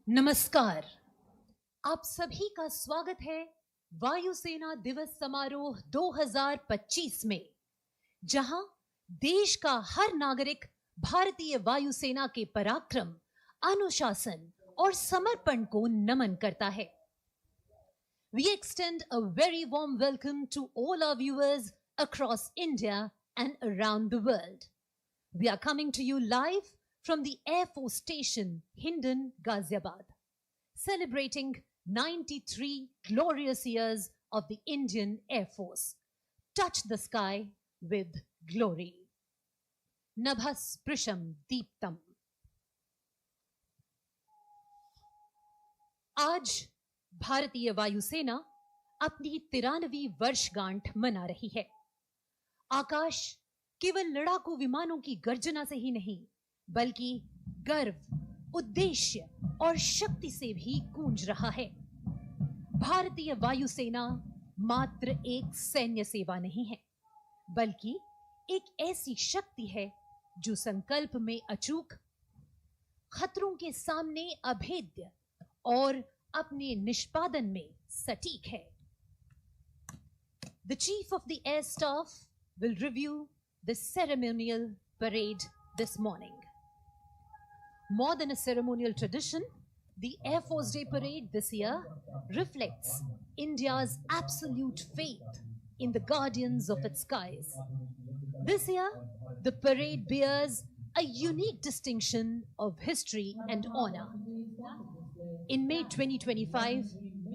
नमस्कार। आप सभी का स्वागत है वायुसेना दिवस समारोह 2025 में, जहां देश का हर नागरिक भारतीय वायुसेना के पराक्रम, अनुशासन और समर्पण को नमन करता है। We extend a very warm welcome to all our viewers across India and around the world. We are coming to you live from the Air Force Station, Hindon, Ghaziabad, celebrating 93 glorious years of the Indian Air Force. Touch the sky with glory. Nabhas Prisham Deeptam. आज भारतीय वायुसेना अपनी 93वीं वर्षगांठ मना रही है। आकाश केवल लड़ाकू विमानों की गर्जना से ही नहीं, बल्कि गर्व, उद्देश्य और शक्ति से भी गूंज रहा है। भारतीय वायुसेना मात्र एक सैन्य सेवा नहीं है, बल्कि एक ऐसी शक्ति है जो संकल्प में अचूक, खतरों के सामने अभेद्य और अपने निष्पादन में सटीक है। The Chief of the Air Staff will review the ceremonial parade this morning. More than a ceremonial tradition, the Air Force Day Parade this year reflects India's absolute faith in the guardians of its skies. This year, the parade bears a unique distinction of history and honor. In May 2025,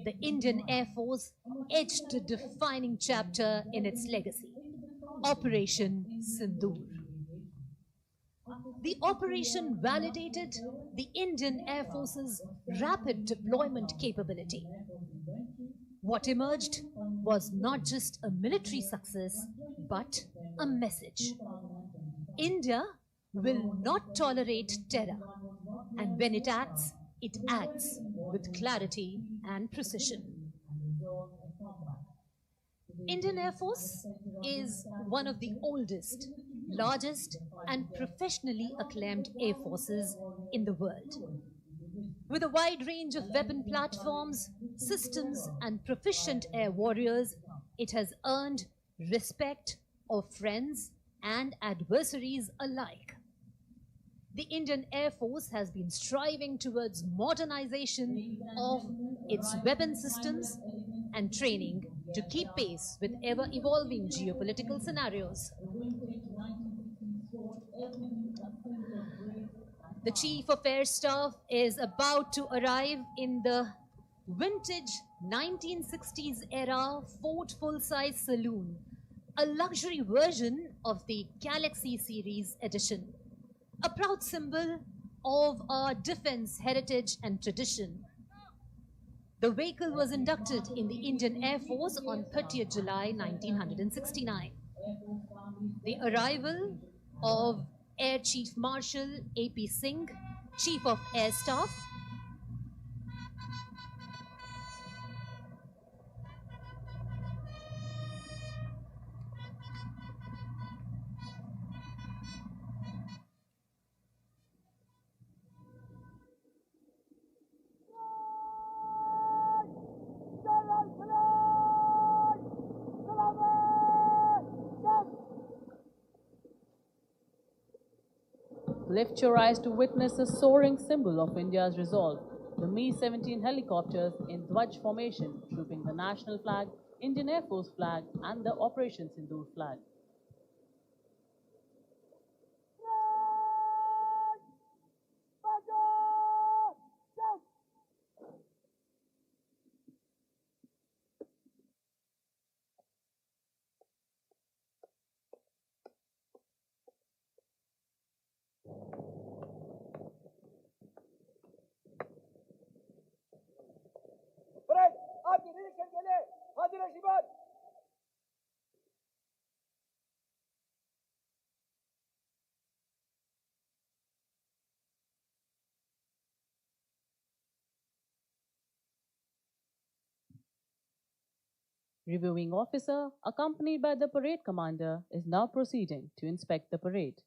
the Indian Air Force etched a defining chapter in its legacy, Operation Sindoor. The operation validated the Indian Air Force's rapid deployment capability. What emerged was not just a military success, but a message. India will not tolerate terror, and when it acts with clarity and precision. Indian Air Force is one of the oldest, largest, and professionally acclaimed air forces in the world. With a wide range of weapon platforms, systems, and proficient air warriors, it has earned respect of friends and adversaries alike. The Indian Air Force has been striving towards modernization of its weapon systems and training to keep pace with ever-evolving geopolitical scenarios. The Chief of Air Staff is about to arrive in the vintage 1960s era Ford full-size saloon, a luxury version of the Galaxy Series edition, a proud symbol of our defense heritage and tradition. The vehicle was inducted in the Indian Air Force on 30th July 1969. The arrival of Air Chief Marshal A.P. Singh, Chief of Air Staff, Lift your eyes to witness a soaring symbol of India's resolve, the Mi-17 helicopters in Dwaj formation, trooping the national flag, Indian Air Force flag, and the Operation Sindoor flag. Reviewing officer, accompanied by the parade commander, is now proceeding to inspect the parade.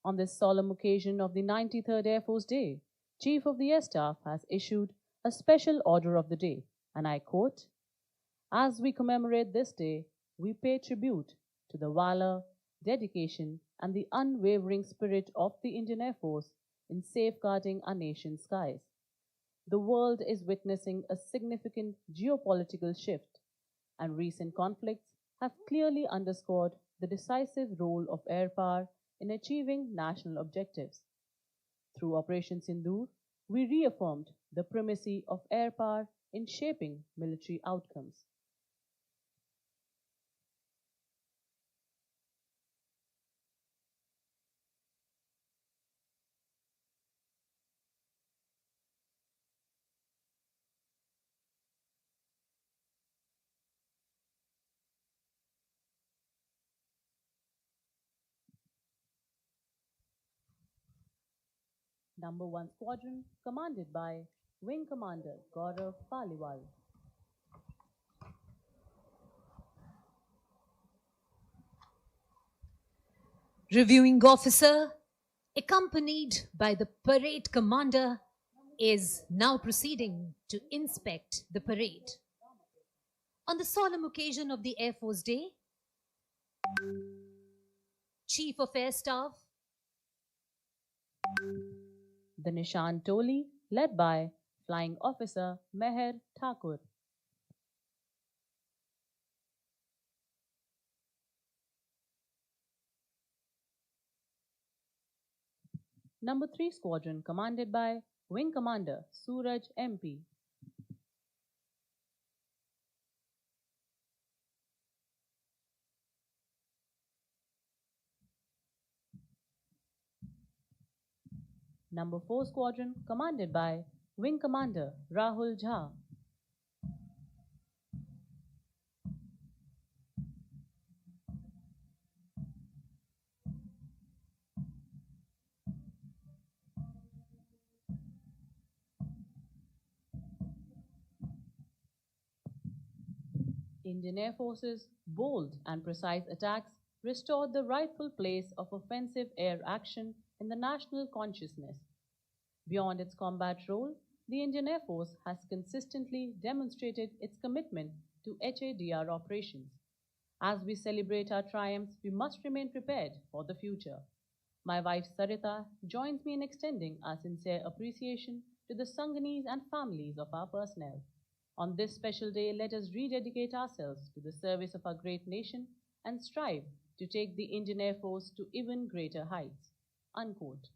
On this solemn occasion of the 93rd Air Force Day, Chief of the Air Staff has issued a special order of the day, and I quote, "As we commemorate this day, we pay tribute to the valor, dedication, and the unwavering spirit of the Indian Air Force in safeguarding our nation's skies. The world is witnessing a significant geopolitical shift, and recent conflicts have clearly underscored the decisive role of air power in achieving national objectives. Through Operation Sindoor, we reaffirmed the primacy of air power in shaping military outcomes. Number 1 Squadron, commanded by Wing Commander Gaurav Paliwal. Reviewing officer, accompanied by the parade commander, is now proceeding to inspect the parade. On the solemn occasion of the Air Force Day, Chief of Air Staff, The Nishan Toli, led by Flying Officer Meher Thakur. Number 3 Squadron, commanded by Wing Commander Suraj MP. Number 4 Squadron, commanded by Wing Commander Rahul Jha. Indian Air Force's bold and precise attacks restored the rightful place of offensive air action in the national consciousness. Beyond its combat role, the Indian Air Force has consistently demonstrated its commitment to HADR operations. As we celebrate our triumphs, we must remain prepared for the future. My wife Sarita joins me in extending our sincere appreciation to the Sanganis and families of our personnel. On this special day, let us rededicate ourselves to the service of our great nation and strive to take the Indian Air Force to even greater heights. Unquote.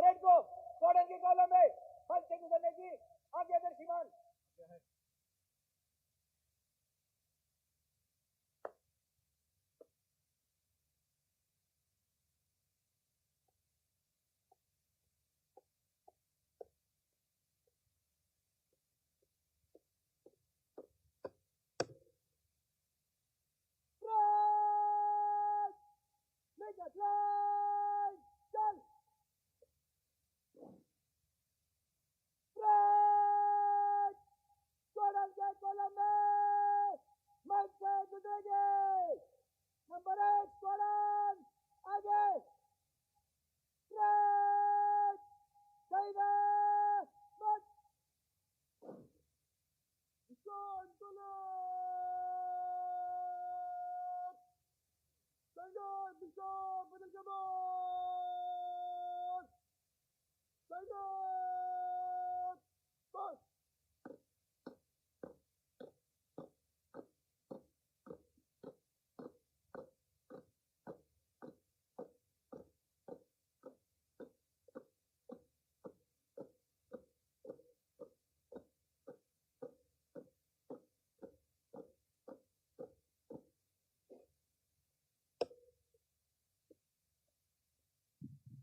Parade को कॉर्डन की column में फल से गुजरने की आज्ञा दे श्रीमान। Number 1 squadron आगे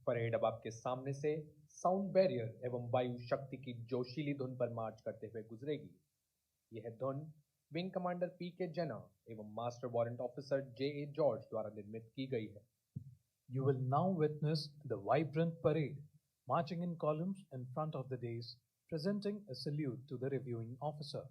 परेड अब आपके सामने से साउंड बैरियर एवं वायु शक्ति की जोशीली धुन पर मार्च करते हुए गुजरेगी। यह धुन विंग कमांडर पी.के. जेना एवं master warrant officer J A. George द्वारा निर्मित की गई है। You will now witness the vibrant parade, marching in columns in front of the dais, presenting a salute to the reviewing officer.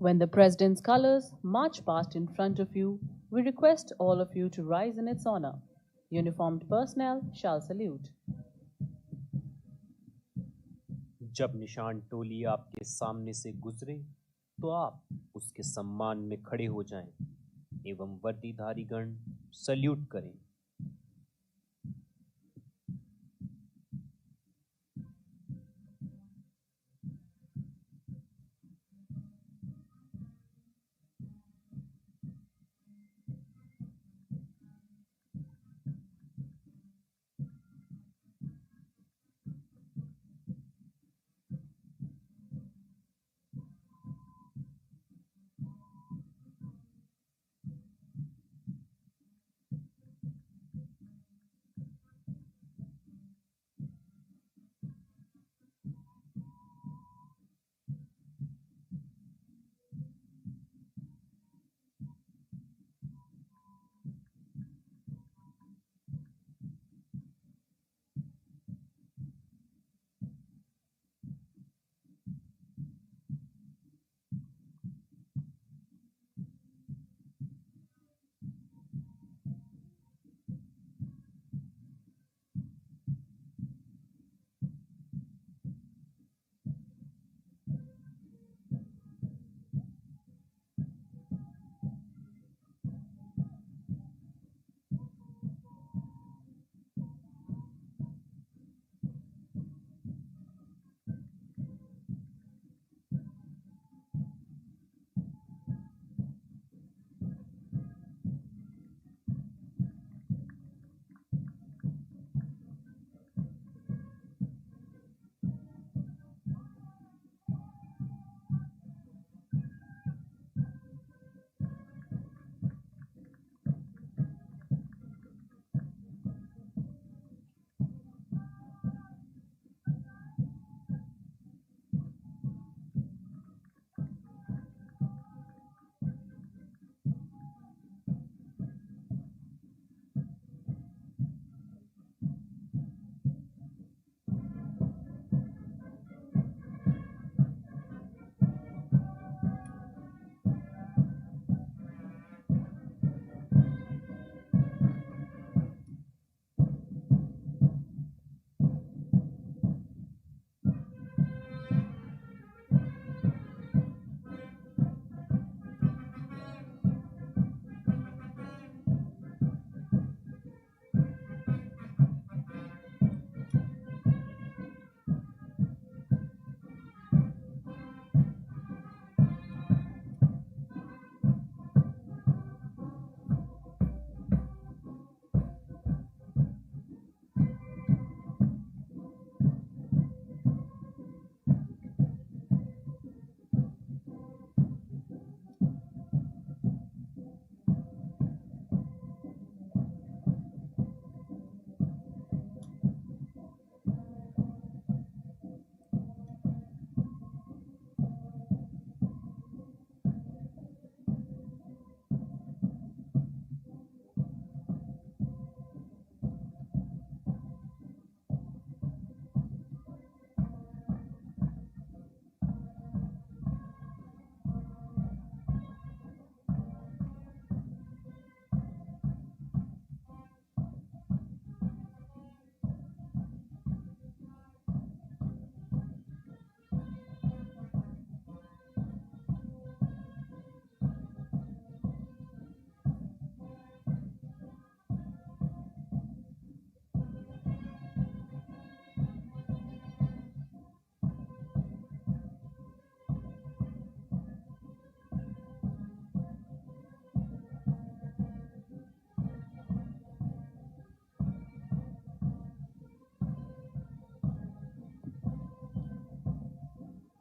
When the President's colors march past in front of you, we request all of you to rise in its honor. Uniformed personnel shall salute. जब निशान टोली आपके सामने से गुजरे तो आप उसके सम्मान में खड़े हो जाएं एवं वर्दीधारी गण सल्यूट करें।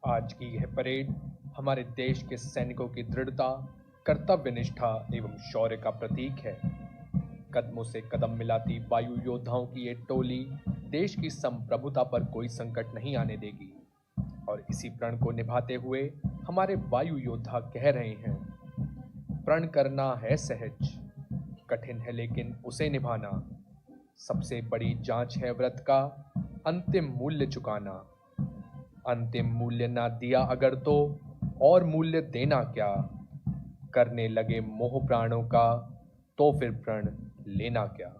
आज की यह परेड हमारे देश के सैनिकों की दृढ़ता, कर्तव्य निष्ठा एवं शौर्य का प्रतीक है। कदमों से कदम मिलाती वायु योद्धाओं की ये टोली देश की संप्रभुता पर कोई संकट नहीं आने देगी और इसी प्रण को निभाते हुए हमारे वायु योद्धा कह रहे हैं, प्रण करना है सहज, कठिन है लेकिन उसे निभाना। सबसे बड़ी जांच है व्रत का अंतिम मूल्य चुकाना। अंतिम मूल्य ना दिया अगर तो और मूल्य देना क्या। करने लगे मोह प्राणों का तो फिर प्रण लेना क्या।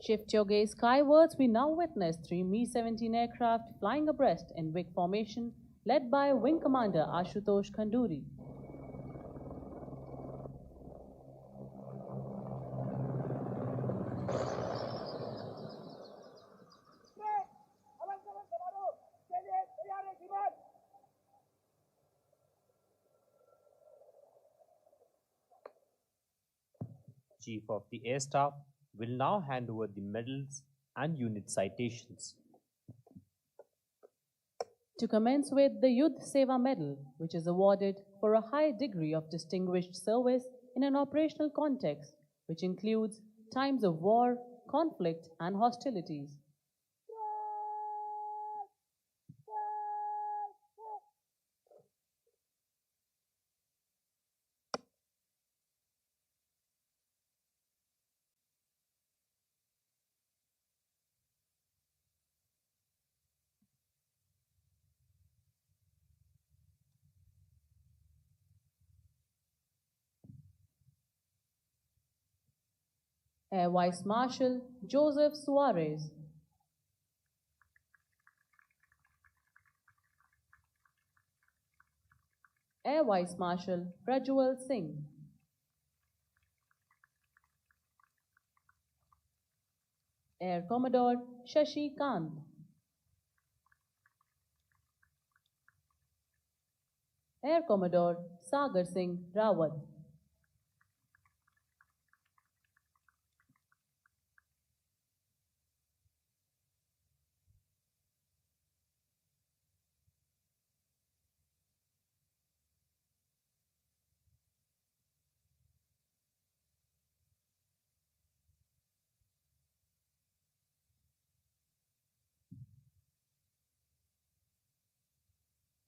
Shift your gaze skywards. We now witness three Mi-17 aircraft flying abreast in wing formation, led by Wing Commander Ashutosh Khanduri. Chief of the Air Staff will now hand over the medals and unit citations. To commence with the Yudh Seva Medal, which is awarded for a high degree of distinguished service in an operational context, which includes times of war, conflict, and hostilities. Air Vice Marshal Joseph Suarez. Air Vice Marshal Prajwal Singh. Air Commodore Shashi Kant. Air Commodore Sagar Singh Rawat.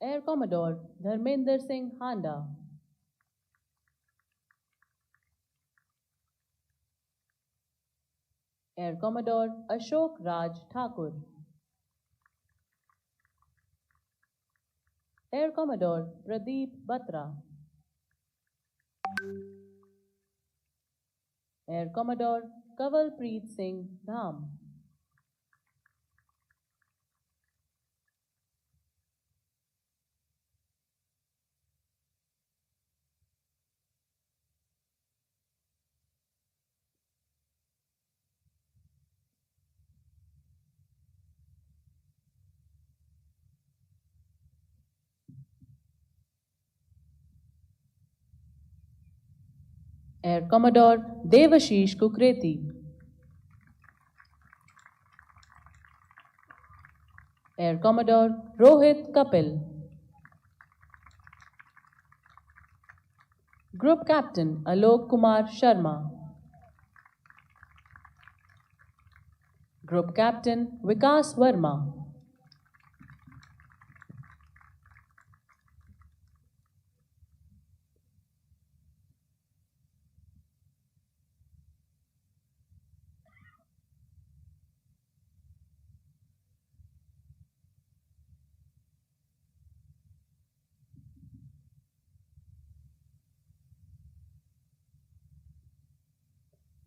Air Commodore Dharmender Singh Handa, Air Commodore Ashok Raj Thakur, Air Commodore Pradeep Batra, Air Commodore Kavalpreet Singh Dham, Air Commodore Devashish Kukreti, Air Commodore Rohit Kapil, Group Captain Alok Kumar Sharma, Group Captain Vikas Verma,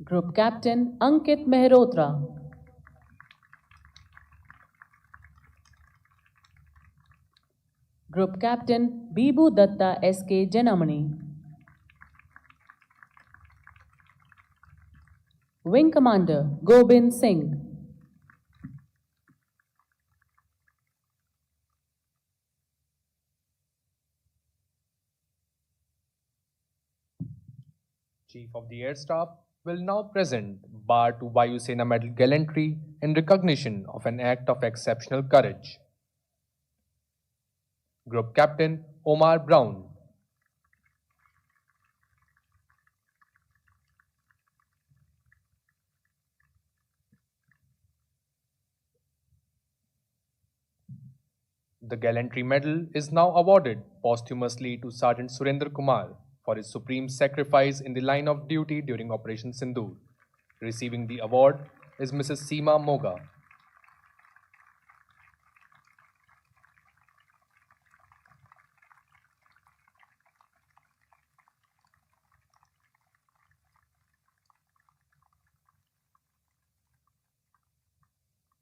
Group Captain Ankit Mehrotra, Group Captain Bibu Datta SK Janamani, Wing Commander Gobind Singh, Chief of the Air Staff will now present bar to Vayu Sena Medal Gallantry in recognition of an act of exceptional courage. Group Captain Omar Brown, the Gallantry Medal is now awarded posthumously to Sergeant Surendra Kumar for his supreme sacrifice in the line of duty during Operation Sindoor. Receiving the award is Mrs. Seema Moga.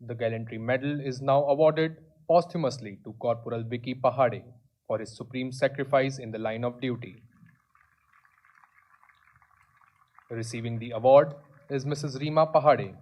The Gallantry Medal is now awarded posthumously to Corporal Vicky Pahade for his supreme sacrifice in the line of duty. Receiving the award is Mrs. Reema Pahade.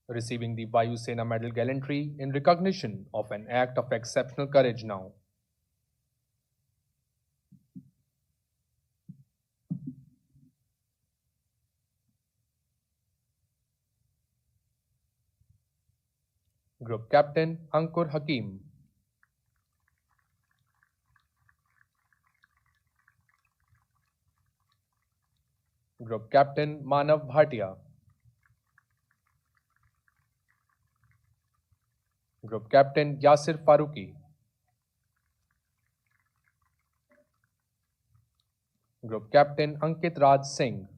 Receiving the Vayu Sena Medal Gallantry in recognition of an act of exceptional courage now. Group Captain Ankur Hakim. Group Captain Manav Bhatia. Group Captain Yasir Faruqi. Group Captain Ankit Raj Singh.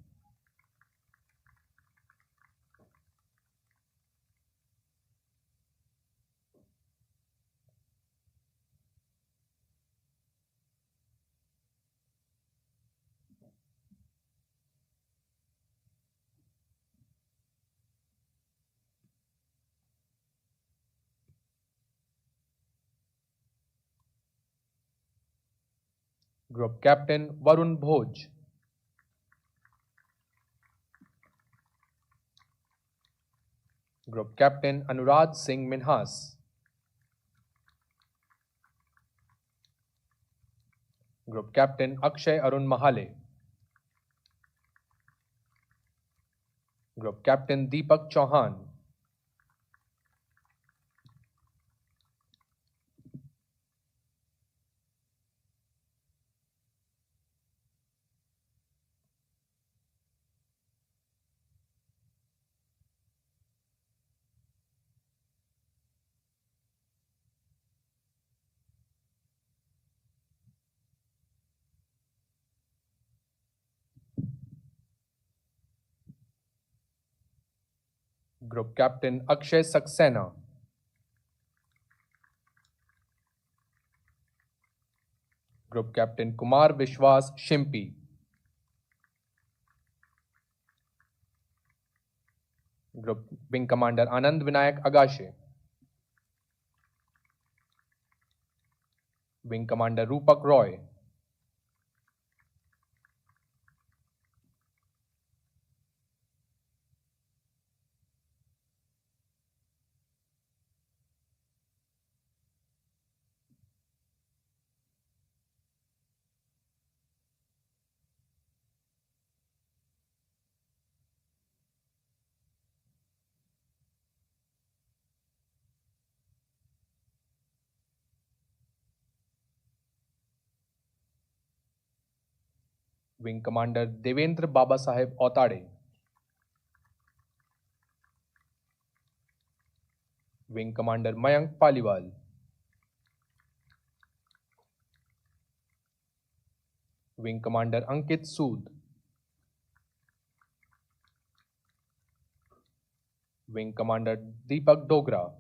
Group Captain Varun Bhoj. Group Captain Anurag Singh Minhas. Group Captain Akshay Arun Mahale. Group Captain Deepak Chauhan. Group Captain Akshay Saxena. Group Captain Kumar Vishwas Shimpi. Group Wing Commander Anand Vinayak Agashe. Wing Commander Rupak Roy. Wing Commander Devendra Babasaheb Otade. Wing Commander Mayank Paliwal. Wing Commander Ankit Sood. Wing Commander Deepak Dogra.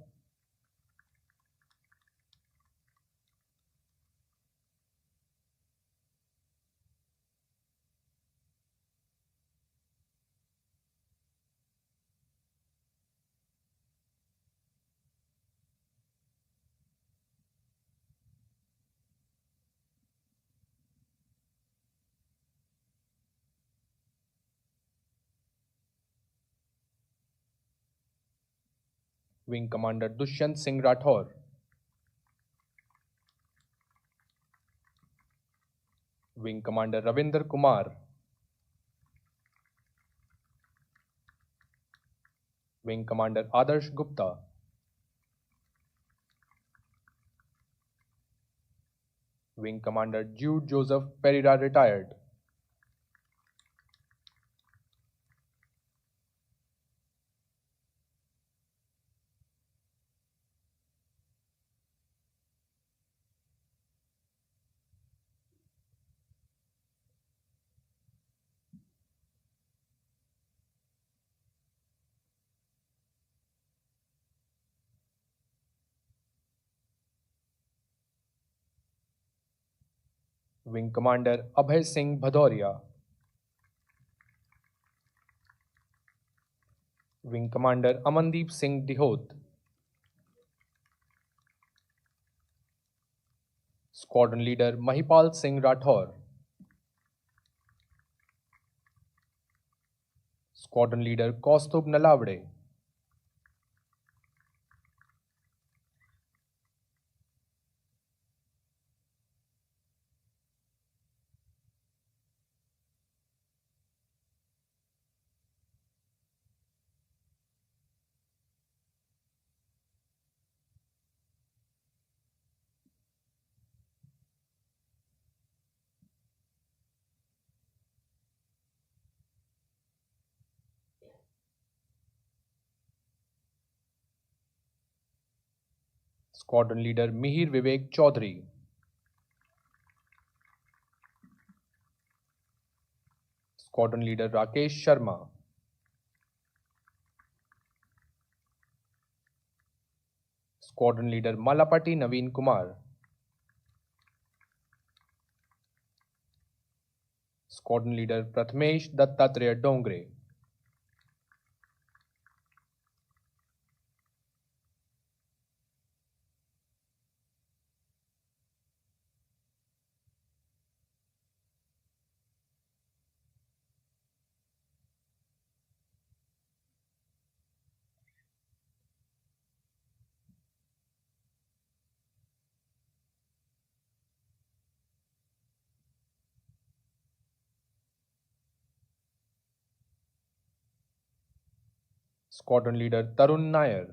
Wing Commander Dushyant Singh Rathore. Wing Commander Ravinder Kumar. Wing Commander Adarsh Gupta. Wing Commander Jude Joseph Pereira retired. Wing Commander Abhay Singh Bhadoria. Wing Commander Amandeep Singh Dihot. Squadron Leader Mahipal Singh Rathore. Squadron Leader Kaustubh Nalavade. Squadron Leader Mihir Vivek Chaudhary. Squadron Leader Rakesh Sharma. Squadron Leader Malapati Naveen Kumar. Squadron Leader Prathamesh Dattatreya Dongre. Squadron Leader Tarun Nair.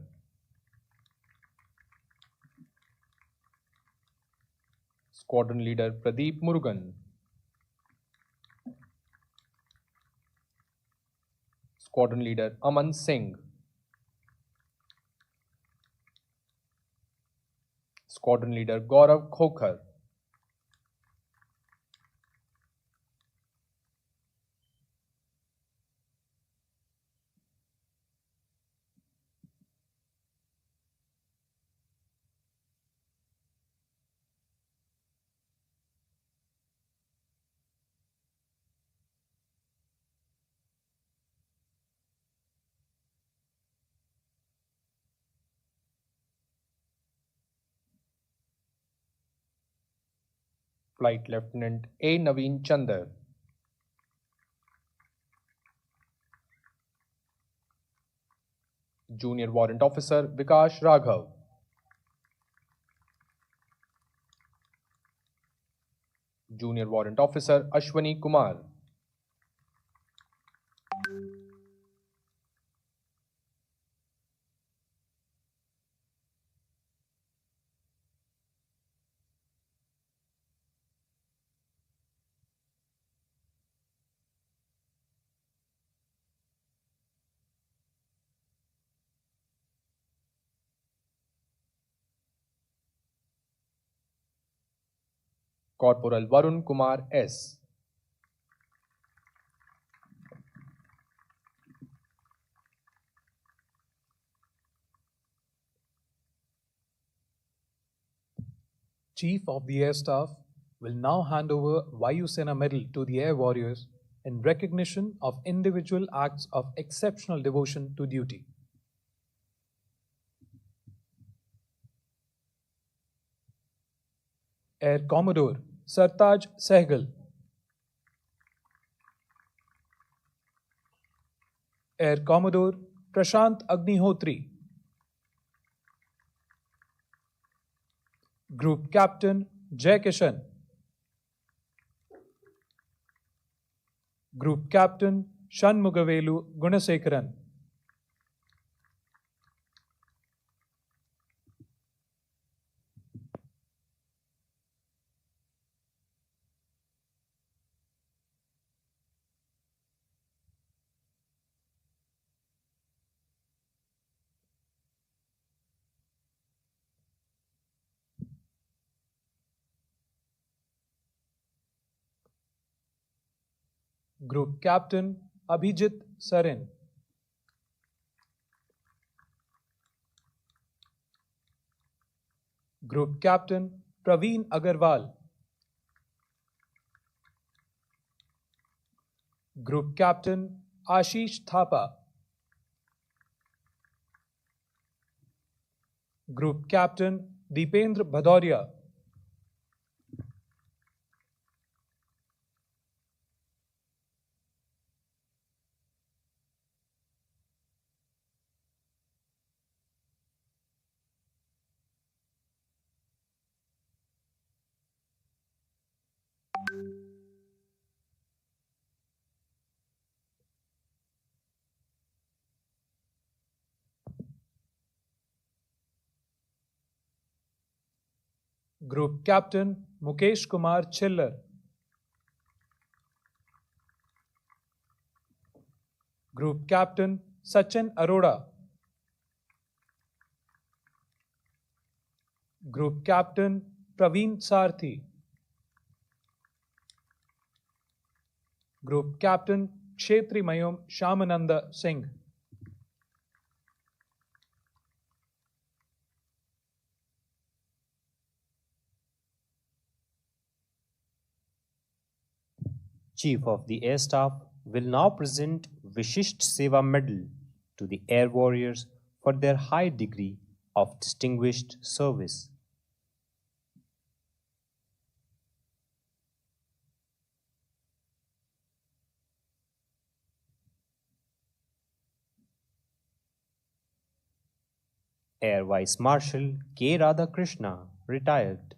Squadron Leader Pradeep Murugan. Squadron Leader Aman Singh. Squadron Leader Gaurav Khokhar. Flight Lieutenant A. Naveen Chandar, Junior Warrant Officer Vikash Raghav, Junior Warrant Officer Ashwani Kumar, Corporal Varun Kumar S, Chief of the Air Staff will now hand over Vayu Sena Medal to the Air Warriors in recognition of individual acts of exceptional devotion to duty. Air Commodore Sartaj Sehgal, Air Commodore Prashant Agnihotri, Group Captain Jay Kishan, Group Captain Shanmugavelu Gunasekaran, Group Captain Abhijit Sarin, Group Captain Praveen Agarwal, Group Captain Ashish Thapa, Group Captain Deependra Bhadoria, Group Captain Mukesh Kumar Chillar, Group Captain Sachin Arora, Group Captain Praveen Sarthi, Group Captain Kshetri Mayom Shamananda Singh, Chief of the Air Staff will now present Vishisht Seva Medal to the Air Warriors for their high degree of distinguished service. Air Vice Marshal K. Radhakrishna, retired.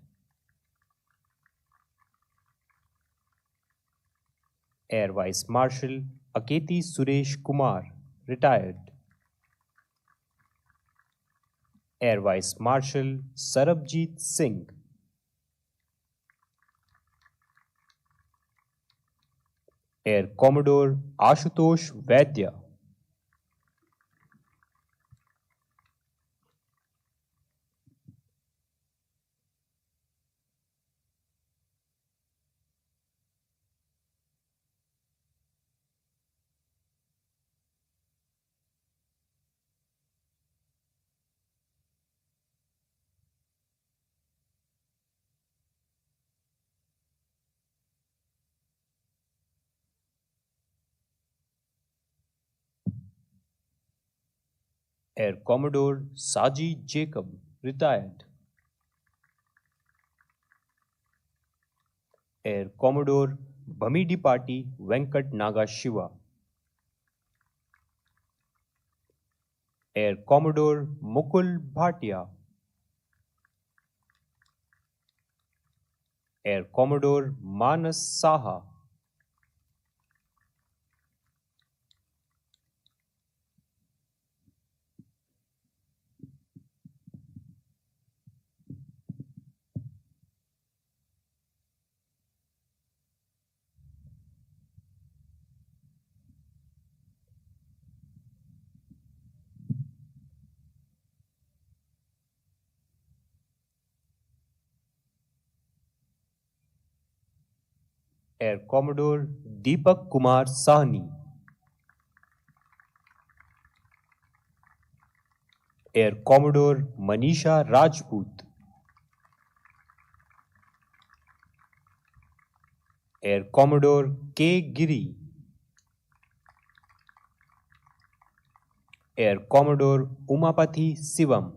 Air Vice Marshal Aketi Suresh Kumar, retired. Air Vice Marshal Sarabjit Singh, Air Commodore Ashutosh Vaidya, Air Commodore Saji Jacob, retired. Air Commodore Bhamidipati Venkat Naga Shiva, Air Commodore Mukul Bhatia, Air Commodore Manas Saha, Air Commodore Deepak Kumar Sahni, Air Commodore Manisha Rajput, Air Commodore K. Giri, Air Commodore Umapati Sivam,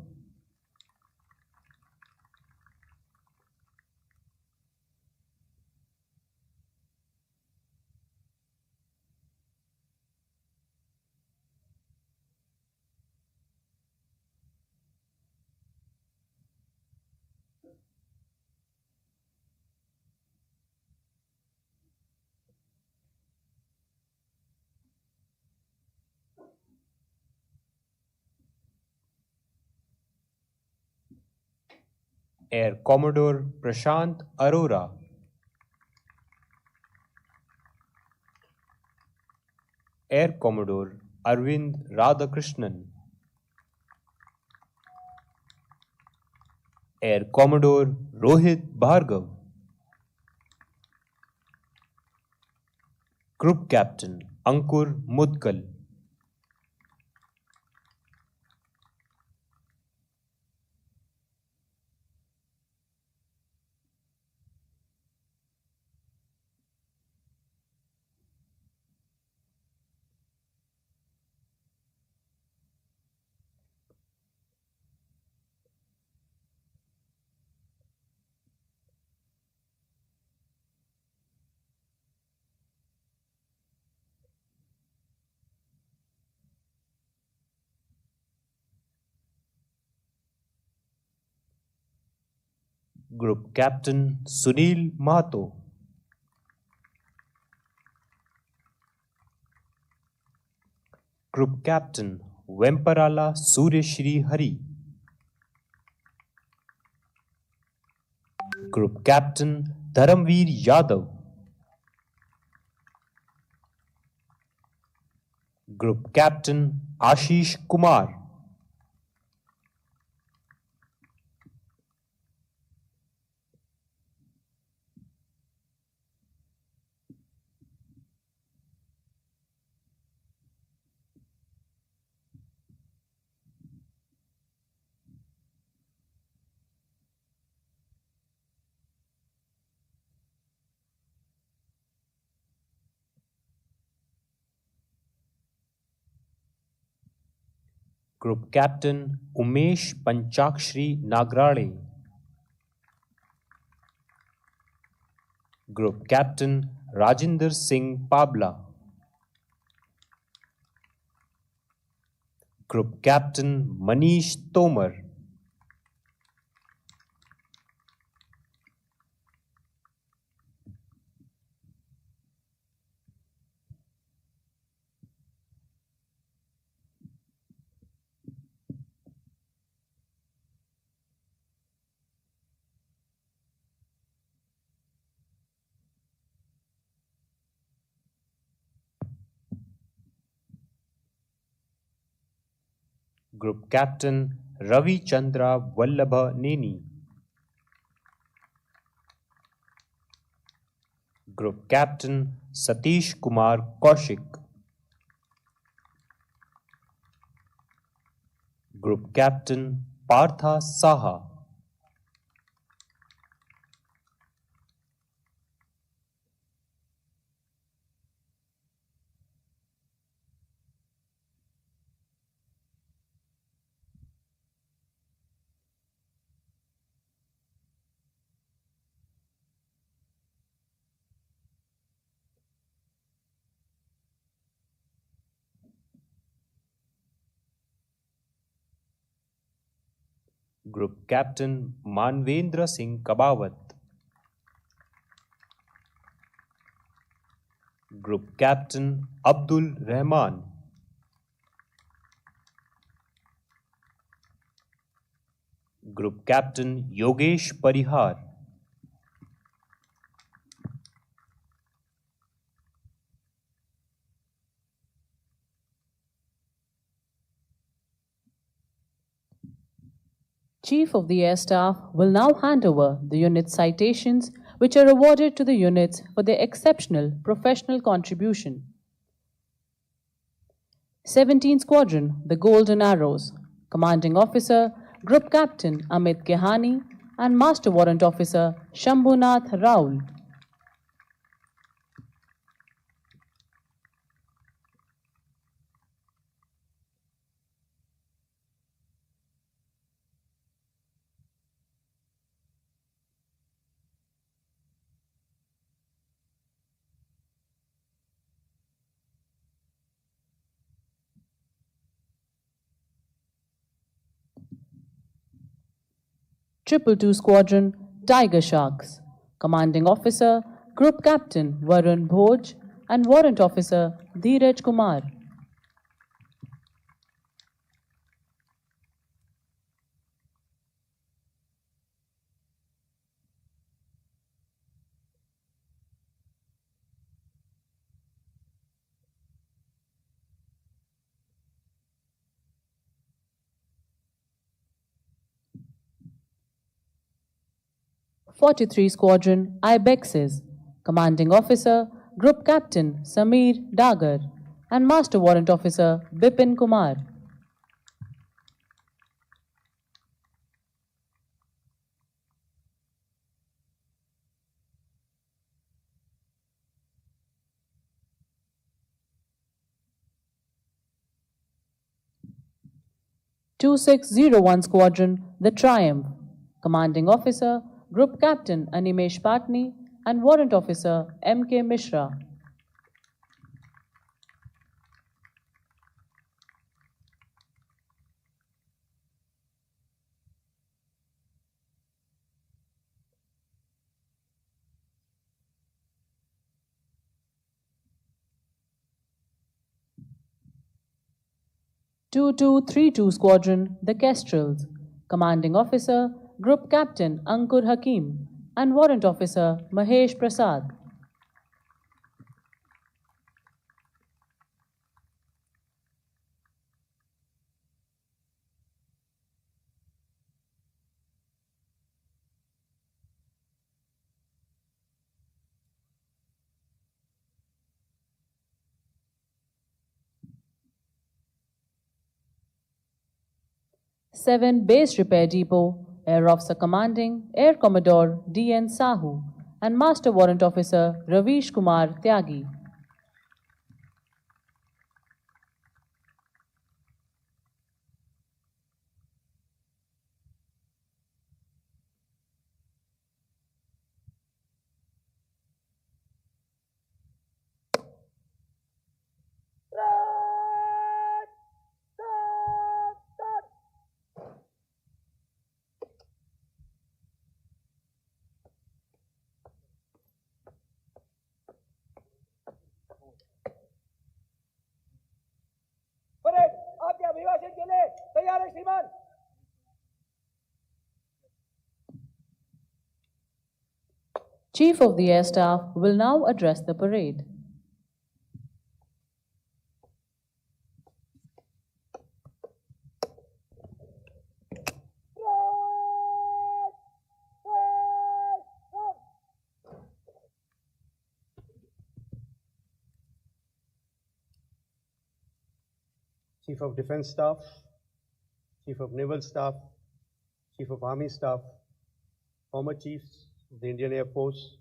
Air Commodore Prashant Arora, Air Commodore Arvind Radhakrishnan, Air Commodore Rohit Bhargav, Group Captain Ankur Mudgal, Group Captain Sunil Mahato, Group Captain Vemparala Suryashri Hari, Group Captain Dharamveer Yadav, Group Captain Ashish Kumar, Group Captain Umesh Panchakshri Nagrale, Group Captain Rajinder Singh Pabla, Group Captain Manish Tomar, Group Captain Ravi Chandra Vallabha Neni, Group Captain Satish Kumar Kaushik, Group Captain Partha Saha, Group Captain Manvendra Singh Kabawat, Group Captain Abdul Rahman, Group Captain Yogesh Parihar, Chief of the Air Staff will now hand over the unit's citations, which are awarded to the units for their exceptional professional contribution. 17 Squadron, the Golden Arrows. Commanding Officer, Group Captain Amit Kehani and Master Warrant Officer Shambhunath Raul. Triple Two Squadron, Tiger Sharks. Commanding Officer, Group Captain Varun Bhoj and Warrant Officer Dheeraj Kumar. '43 Squadron, Ibexes. Commanding Officer, Group Captain Sameer Dagar and Master Warrant Officer Bipin Kumar. '2601 Squadron, the Triumph. Commanding Officer, Group Captain Animesh Patni and Warrant Officer M.K. Mishra. '2232 Squadron, the Kestrels. Commanding Officer, Group Captain Ankur Hakim and Warrant Officer Mahesh Prasad. '7 Base Repair Depot, Air Officer Commanding Air Commodore D.N. Sahu and Master Warrant Officer Ravish Kumar Tyagi. Right! Start! Parade आपके अभिवादन के लिए तैयार है श्रीमान. Chief of the Air Staff will now address the parade. Chief of Defence Staff, Chief of Naval Staff, Chief of Army Staff, former Chiefs of the Indian Air Force,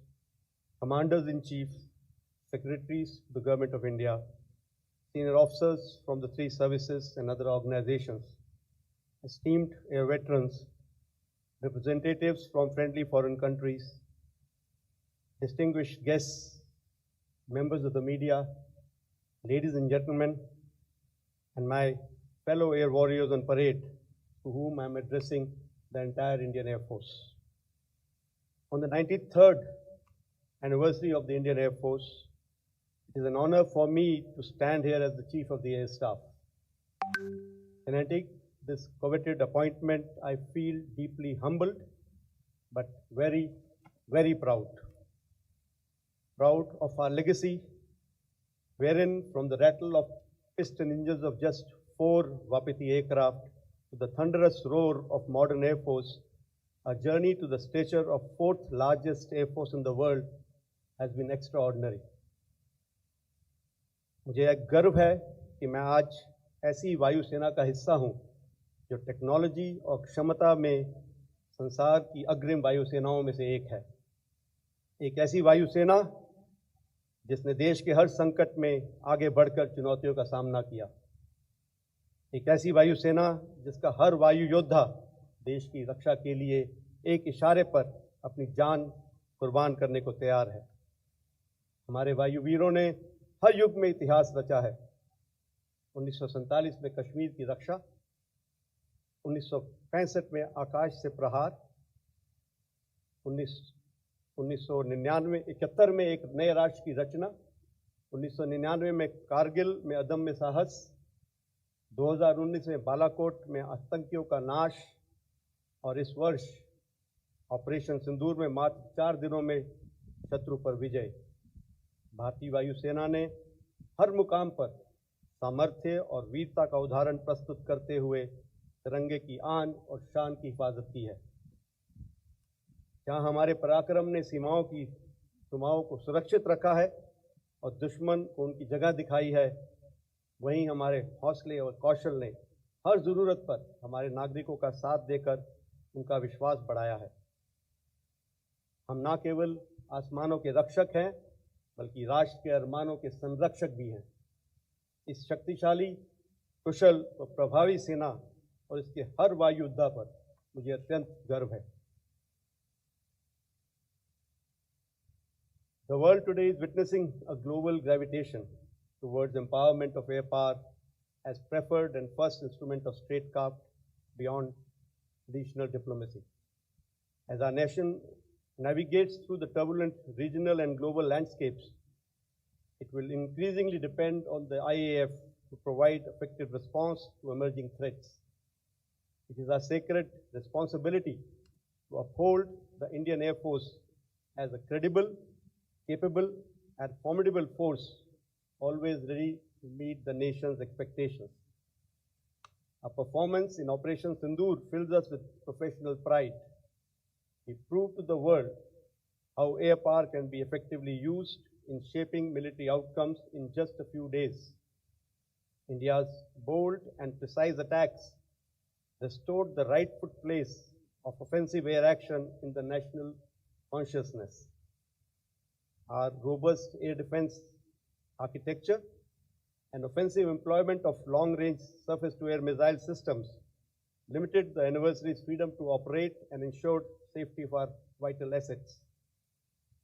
Commanders-in-Chief, Secretaries of the Government of India, senior officers from the three services and other organizations, esteemed air veterans, representatives from friendly foreign countries, distinguished guests, members of the media, ladies and gentlemen, and my fellow air warriors on parade, to whom I am addressing the entire Indian Air Force. On the 93rd anniversary of the Indian Air Force, it is an honor for me to stand here as the Chief of the Air Staff. When I take this coveted appointment, I feel deeply humbled, but very, very proud. Proud of our legacy, wherein from the rattle of piston engines of just 4 Wapiti aircraft to the thunderous roar of modern Air Force, our journey to the stature of 4th largest Air Force in the world has been extraordinary. मुझे एक गर्व है कि मैं आज ऐसी वायुसेना का हिस्सा हूं जो टेक्नोलॉजी और क्षमता में संसार की अग्रिम वायुसेनाओं में से एक है। एक ऐसी वायुसेना जिसने देश के हर संकट में आगे बढ़कर चुनौतियों का सामना किया। एक ऐसी वायुसेना जिसका हर वायु योद्धा देश की रक्षा के लिए एक इशारे पर अपनी जान कुर्बान करने को तैयार है। हमारे वायुवीरों ने हर युग में इतिहास रचा है। 1947 में कश्मीर की रक्षा, 1965 में आकाश से प्रहार, 71 में एक नए राष्ट्र की रचना, 1999 में कारगिल में अदम्य साहस, 2019 में बालाकोट में आतंकियों का नाश और इस वर्ष ऑपरेशन सिंदूर में मात्र 4 दिनों में शत्रु पर विजय। भारतीय वायुसेना ने हर मुकाम पर सामर्थ्य और वीरता का उदाहरण प्रस्तुत करते हुए तिरंगे की आन और शान की हिफाजत की है। जहां हमारे पराक्रम ने सीमाओं को सुरक्षित रखा है और दुश्मन को उनकी जगह दिखाई है, वहीं हमारे हौसले और कौशल ने हर ज़रूरत पर हमारे नागरिकों का साथ देकर उनका विश्वास बढ़ाया है। हम न केवल आसमानों के रक्षक हैं, बल्कि राष्ट्र के अरमानों के संरक्षक भी हैं। इस शक्तिशाली, कुशल और प्रभावी सेना और इसके हर वायु योद्धा पर मुझे अत्यंत गर्व है। The world today is witnessing a global gravitation towards empowerment of air power as preferred and first instrument of statecraft beyond traditional diplomacy. As our nation navigates through the turbulent regional and global landscapes, it will increasingly depend on the IAF to provide effective response to emerging threats. It is our sacred responsibility to uphold the Indian Air Force as a credible, capable, and formidable force, always ready to meet the nation's expectations. Our performance in Operation Sindoor fills us with professional pride. We proved to the world how air power can be effectively used in shaping military outcomes in just a few days. India's bold and precise attacks restored the rightful place of offensive air action in the national consciousness. Our robust air defense architecture and offensive employment of long-range surface-to-air missile systems limited the adversary's freedom to operate and ensured safety of our vital assets.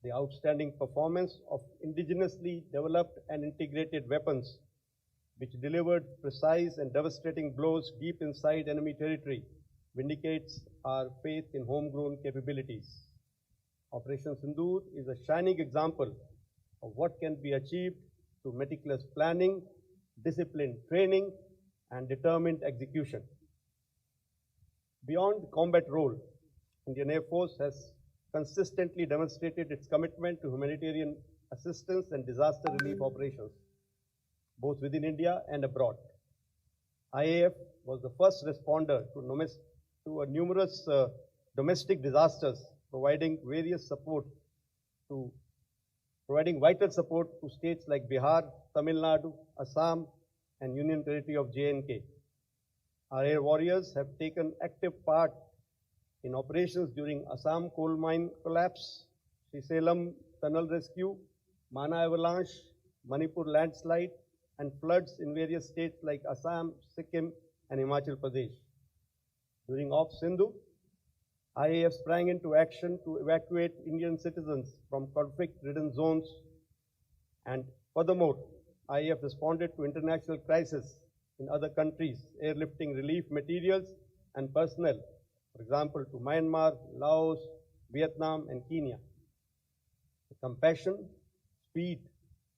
The outstanding performance of indigenously developed and integrated weapons, which delivered precise and devastating blows deep inside enemy territory, vindicates our faith in homegrown capabilities. Operation Sindoor is a shining example of what can be achieved through meticulous planning, disciplined training, and determined execution. Beyond the combat role, Indian Air Force has consistently demonstrated its commitment to humanitarian assistance and disaster relief operations, both within India and abroad. IAF was the first responder to numerous domestic disasters, providing vital support to states like Bihar, Tamil Nadu, Assam, and Union Territory of J&K. Our air warriors have taken active part in operations during Assam coal mine collapse, Srisalam tunnel rescue, Mana avalanche, Manipur landslide, and floods in various states like Assam, Sikkim, and Himachal Pradesh. During Op Sindhu, IAF sprang into action to evacuate Indian citizens from conflict-ridden zones, and furthermore, IAF responded to international crises in other countries, airlifting relief materials and personnel for example, to Myanmar, Laos, Vietnam, and Kenya. The compassion, speed,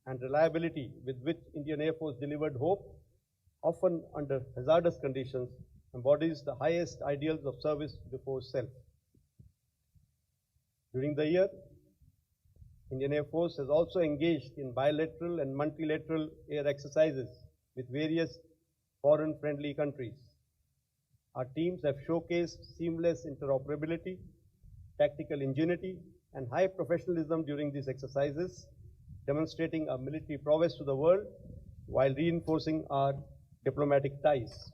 and reliability with which Indian Air Force delivered hope, often under hazardous conditions, embodies the highest ideals of service before self. During the year, Indian Air Force has also engaged in bilateral and multilateral air exercises with various foreign-friendly countries. Our teams have showcased seamless interoperability, tactical ingenuity, and high professionalism during these exercises, demonstrating our military prowess to the world while reinforcing our diplomatic ties.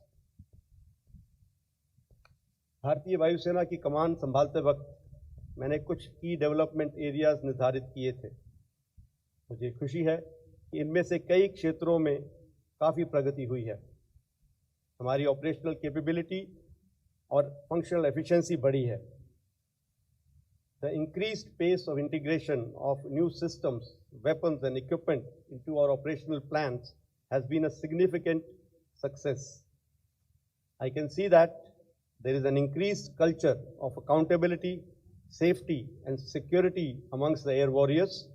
भारतीय वायुसेना की कमान संभालते वक्त मैंने कुछ की development areas निर्धारित किए थे। मुझे खुशी है कि इनमें से कई क्षेत्रों में काफ़ी प्रगति हुई है। हमारी ऑपरेशनल कैपेबिलिटी और फंक्शनल एफिशिएंसी बढ़ी है। The increased pace of integration of new systems, weapons and equipment into our operational plans has been a significant success. I can see that there is an increased culture of accountability, safety and security amongst the air warriors,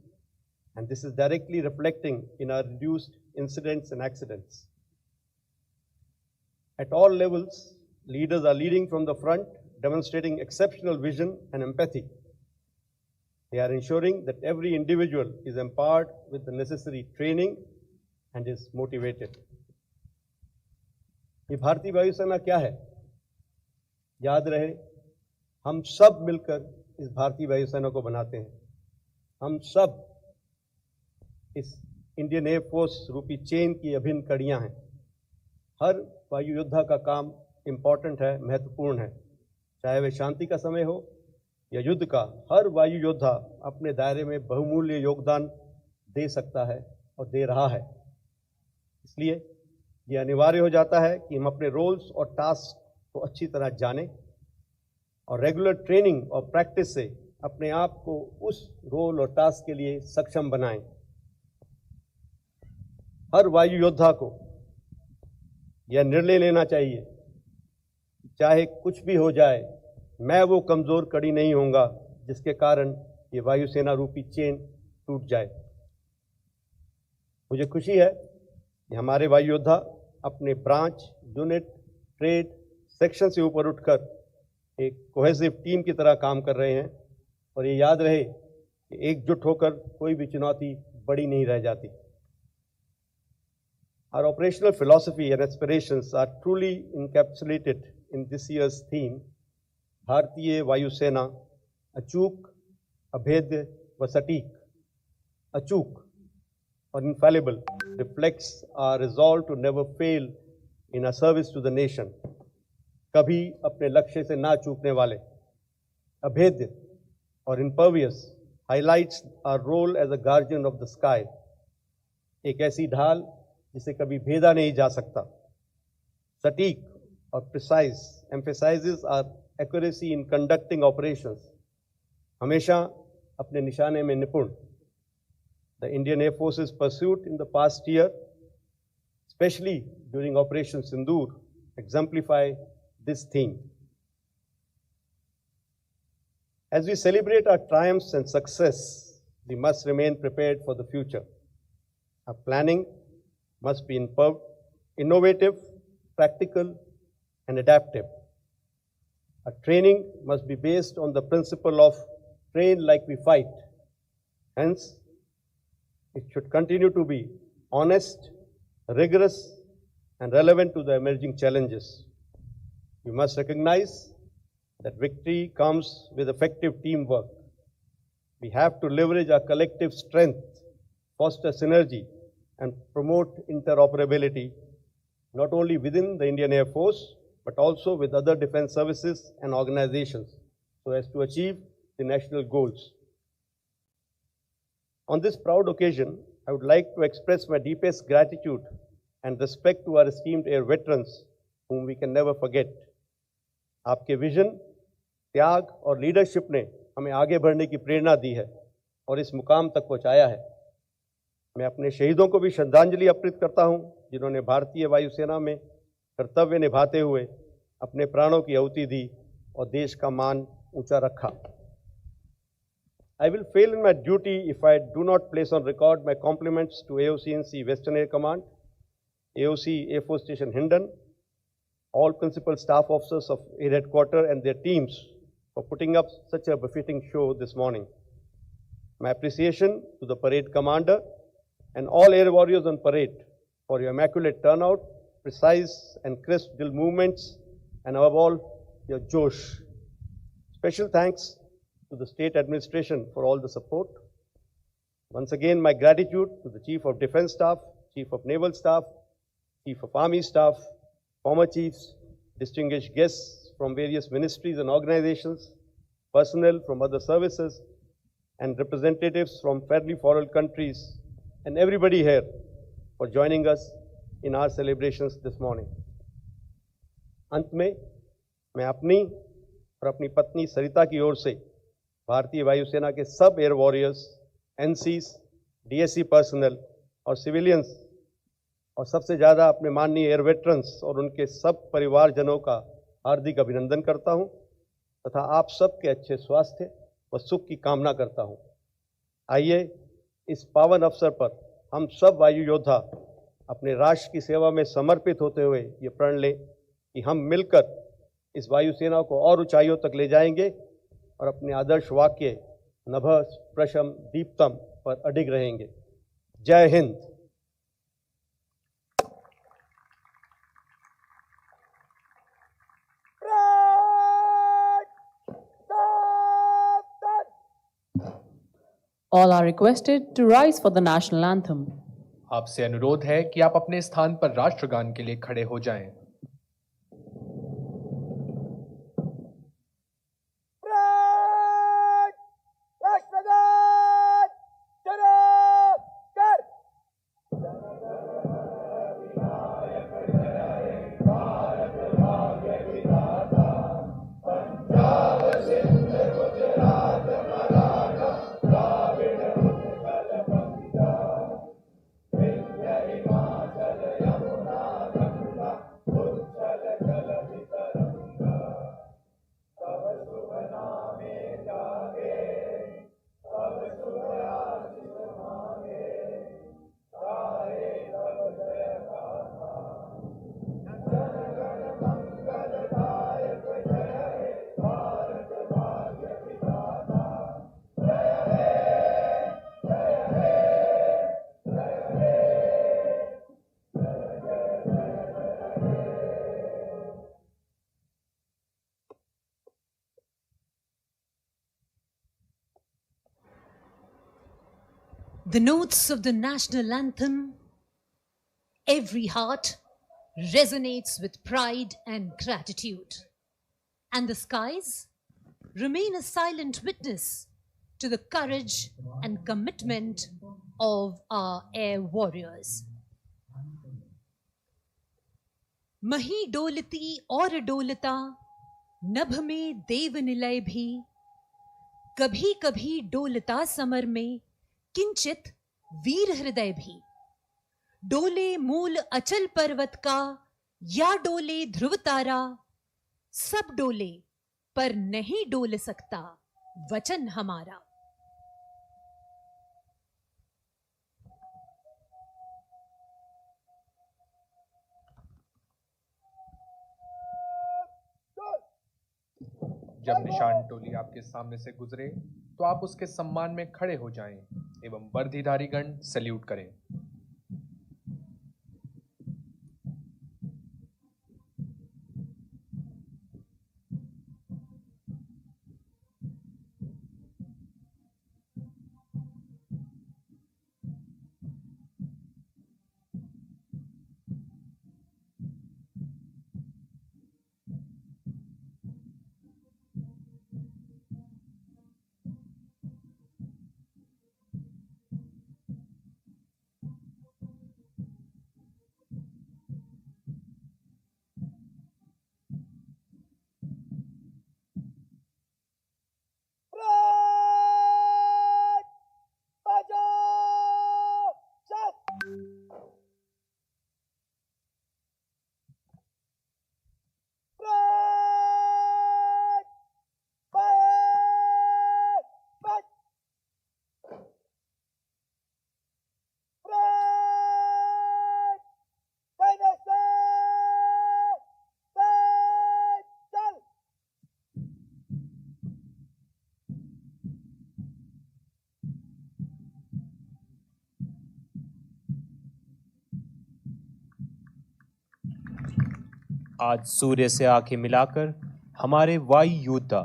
and this is directly reflecting in our reduced incidents and accidents. At all levels, leaders are leading from the front, demonstrating exceptional vision and empathy. They are ensuring that every individual is empowered with the necessary training and is motivated. ये भारतीय वायुसेना क्या है? याद रहे, हम सब मिलकर इस भारतीय वायुसेना को बनाते हैं। हम सब इस इंडियन एयर फोर्स रूपी चेन की अभिन्न कड़ियां हैं। हर वायु योद्धा का काम इम्पॉर्टेंट है, महत्वपूर्ण है। चाहे वह शांति का समय हो या युद्ध का, हर वायु योद्धा अपने दायरे में बहुमूल्य योगदान दे सकता है और दे रहा है। इसलिए यह अनिवार्य हो जाता है कि हम अपने रोल्स और टास्क को अच्छी तरह जानें और रेगुलर ट्रेनिंग और प्रैक्टिस से अपने आप को उस रोल और टास्क के लिए सक्षम बनाएं। हर वायु योद्धा को यह निर्णय लेना चाहिए, चाहे कुछ भी हो जाए, मैं वो कमजोर कड़ी नहीं होऊंगा जिसके कारण ये वायुसेना रूपी चेन टूट जाए। मुझे खुशी है कि हमारे वायु योद्धा अपने ब्रांच, यूनिट, ट्रेड, सेक्शन से ऊपर उठकर एक कोहेसिव टीम की तरह काम कर रहे हैं और ये याद रहे कि एकजुट होकर कोई भी चुनौती बड़ी नहीं रह जाती। Our operational philosophy and aspirations are truly encapsulated in this year's theme, भारतीय वायुसेना अचूक, अभेद्य व सटीक। अचूक or infallible reflects our resolve to never fail in our service to the nation. कभी अपने लक्ष्य से ना चूकने वाले। अभेद्य और impervious highlights our role as a guardian of the sky. एक ऐसी ढाल जिसे कभी भेदा नहीं जा सकता। सटीक और precise emphasizes our accuracy in conducting operations. हमेशा अपने निशाने में निपुण। The Indian Air Force's pursuit in the past year, especially during Operation Sindoor, exemplify this theme. As we celebrate our triumphs and success, we must remain prepared for the future. Our planning must be innovative, practical, and adaptive. Our training must be based on the principle of train like we fight. Hence, it should continue to be honest, rigorous, and relevant to the emerging challenges. We must recognize that victory comes with effective teamwork. We have to leverage our collective strength, foster synergy, and promote interoperability, not only within the Indian Air Force, but also with other defense services and organizations, so as to achieve the national goals. On this proud occasion, I would like to express my deepest gratitude and respect to our esteemed air veterans, whom we can never forget. आपके vision, त्याग और leadership ने हमें आगे बढ़ने की प्रेरणा दी है और इस मुकाम तक पहुंचाया है। मैं अपने शहीदों को भी श्रद्धांजलि अर्पित करता हूं, जिन्होंने भारतीय वायुसेना में कर्तव्य निभाते हुए अपने प्राणों की आहुति दी और देश का मान ऊंचा रखा। I will fail in my duty if I do not place on record my compliments to AOC-NC Western Air Command, AOC Air Force Station Hindon, all principal staff officers of Air Headquarters and their teams for putting up such a befitting show this morning. My appreciation to the parade commander and all air warriors on parade for your immaculate turnout, precise and crisp drill movements, and above all, your Josh. Special thanks to the state administration for all the support. Once again, my gratitude to the Chief of Defence Staff, Chief of Naval Staff, Chief of Army Staff, former chiefs, distinguished guests from various ministries and organizations, personnel from other services, and representatives from fairly foreign countries, and everybody here for joining us in our celebrations this morning. अंत में मैं अपनी और अपनी पत्नी सरिता की ओर से भारतीय वायुसेना के सब air warriors, ANSYS, DSC personal और सिविलियंस और सबसे ज़्यादा अपने माननीय एयर वेटरन्स और उनके सब परिवारजनों का हार्दिक अभिनंदन करता हूं तथा आप सबके अच्छे स्वास्थ्य व सुख की कामना करता हूं। आइए इस पावन अवसर पर हम सब वायु योद्धा अपने राष्ट्र की सेवा में समर्पित होते हुए ये प्रण लें कि हम मिलकर इस वायुसेना को और ऊंचाइयों तक ले जाएंगे और अपने आदर्श वाक्य नभः स्पृशम दीप्तम पर अडिग रहेंगे। जय Hind. All are requested to rise for the national anthem. आपसे अनुरोध है कि आप अपने स्थान पर राष्ट्रगान के लिए खड़े हो जाएं। The notes of the national anthem, every heart resonates with pride and gratitude, and the skies remain a silent witness to the courage and commitment of our air warriors. मही डोलती और डोलता नभ में देव निलय भी, कभी कभी डोलता समर में किंचित वीर हृदय भी। डोले मूल अचल पर्वत का या डोले ध्रुव तारा, सब डोले पर नहीं डोल सकता वचन हमारा। जब निशान टोली आपके सामने से गुजरे तो आप उसके सम्मान में खड़े हो जाएं एवं वर्दीधारीगण सैल्यूट करें। आज सूर्य से आंखें मिलाकर हमारे वायु योद्धा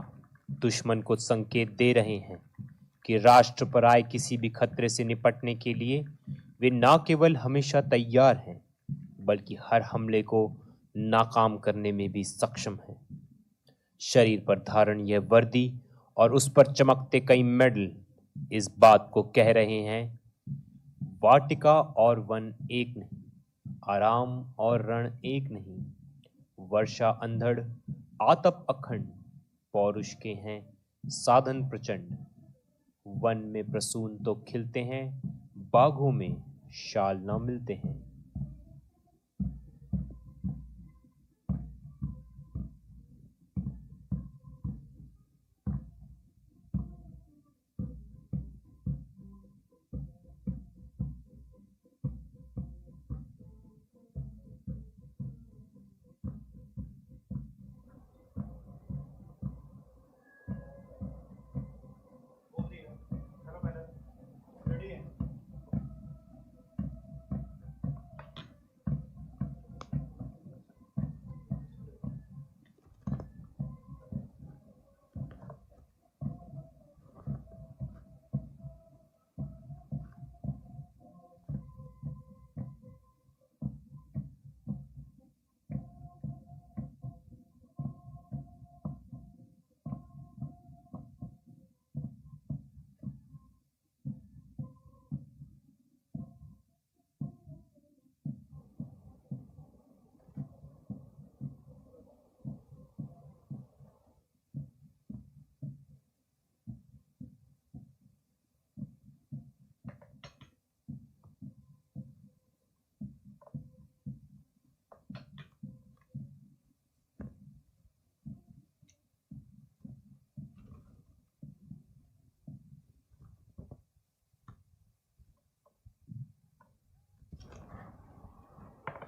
दुश्मन को संकेत दे रहे हैं कि राष्ट्र पर आए किसी भी खतरे से निपटने के लिए वे न केवल हमेशा तैयार हैं, बल्कि हर हमले को नाकाम करने में भी सक्षम हैं। शरीर पर धारण यह वर्दी और उस पर चमकते कई मेडल इस बात को कह रहे हैं, वाटिका और वन एक नहीं, आराम और रण एक नहीं, वर्षा अंधड़ आतप अखंड, पौरुष के हैं साधन प्रचंड, वन में प्रसून तो खिलते हैं, बाघों में शाल न मिलते हैं।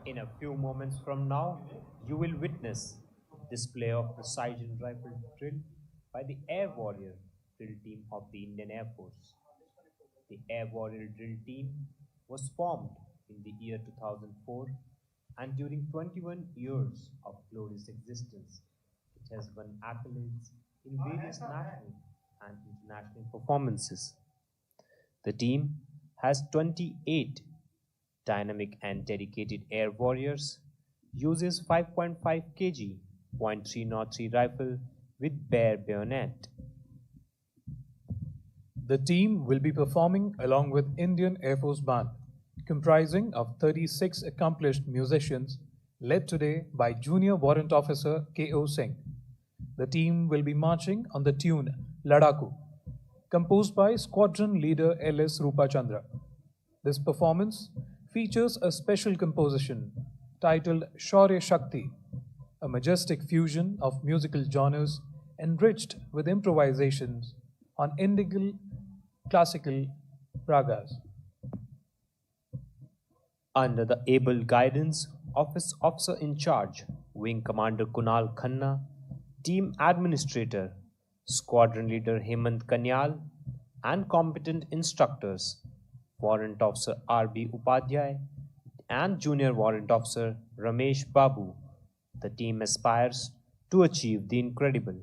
In a few moments from now, you will witness display of precision rifle drill by the Air Warrior drill team of the Indian Air Force. The Air Warrior drill team was formed in the year 2004, and during 21 years of glorious existence, it has won accolades in various national and international performances. The team has 28 dynamic and dedicated air warriors, uses 5.5 kg .303 rifle with bare bayonet. The team will be performing along with Indian Air Force Band, comprising of 36 accomplished musicians, led today by Junior Warrant Officer K.O. Singh. The team will be marching on the tune Ladaku, composed by Squadron Leader L.S. Rupa Chandra. This performance features a special composition titled Shaurya Shakti, a majestic fusion of musical genres enriched with improvisations on Indigal classical ragas. Under the able guidance of his officer in charge, Wing Commander Kunal Khanna, Team Administrator, Squadron Leader Hemant Kanyal, and competent instructors, Warrant Officer R.B. Upadhyay and Junior Warrant Officer Ramesh Babu, the team aspires to achieve the incredible.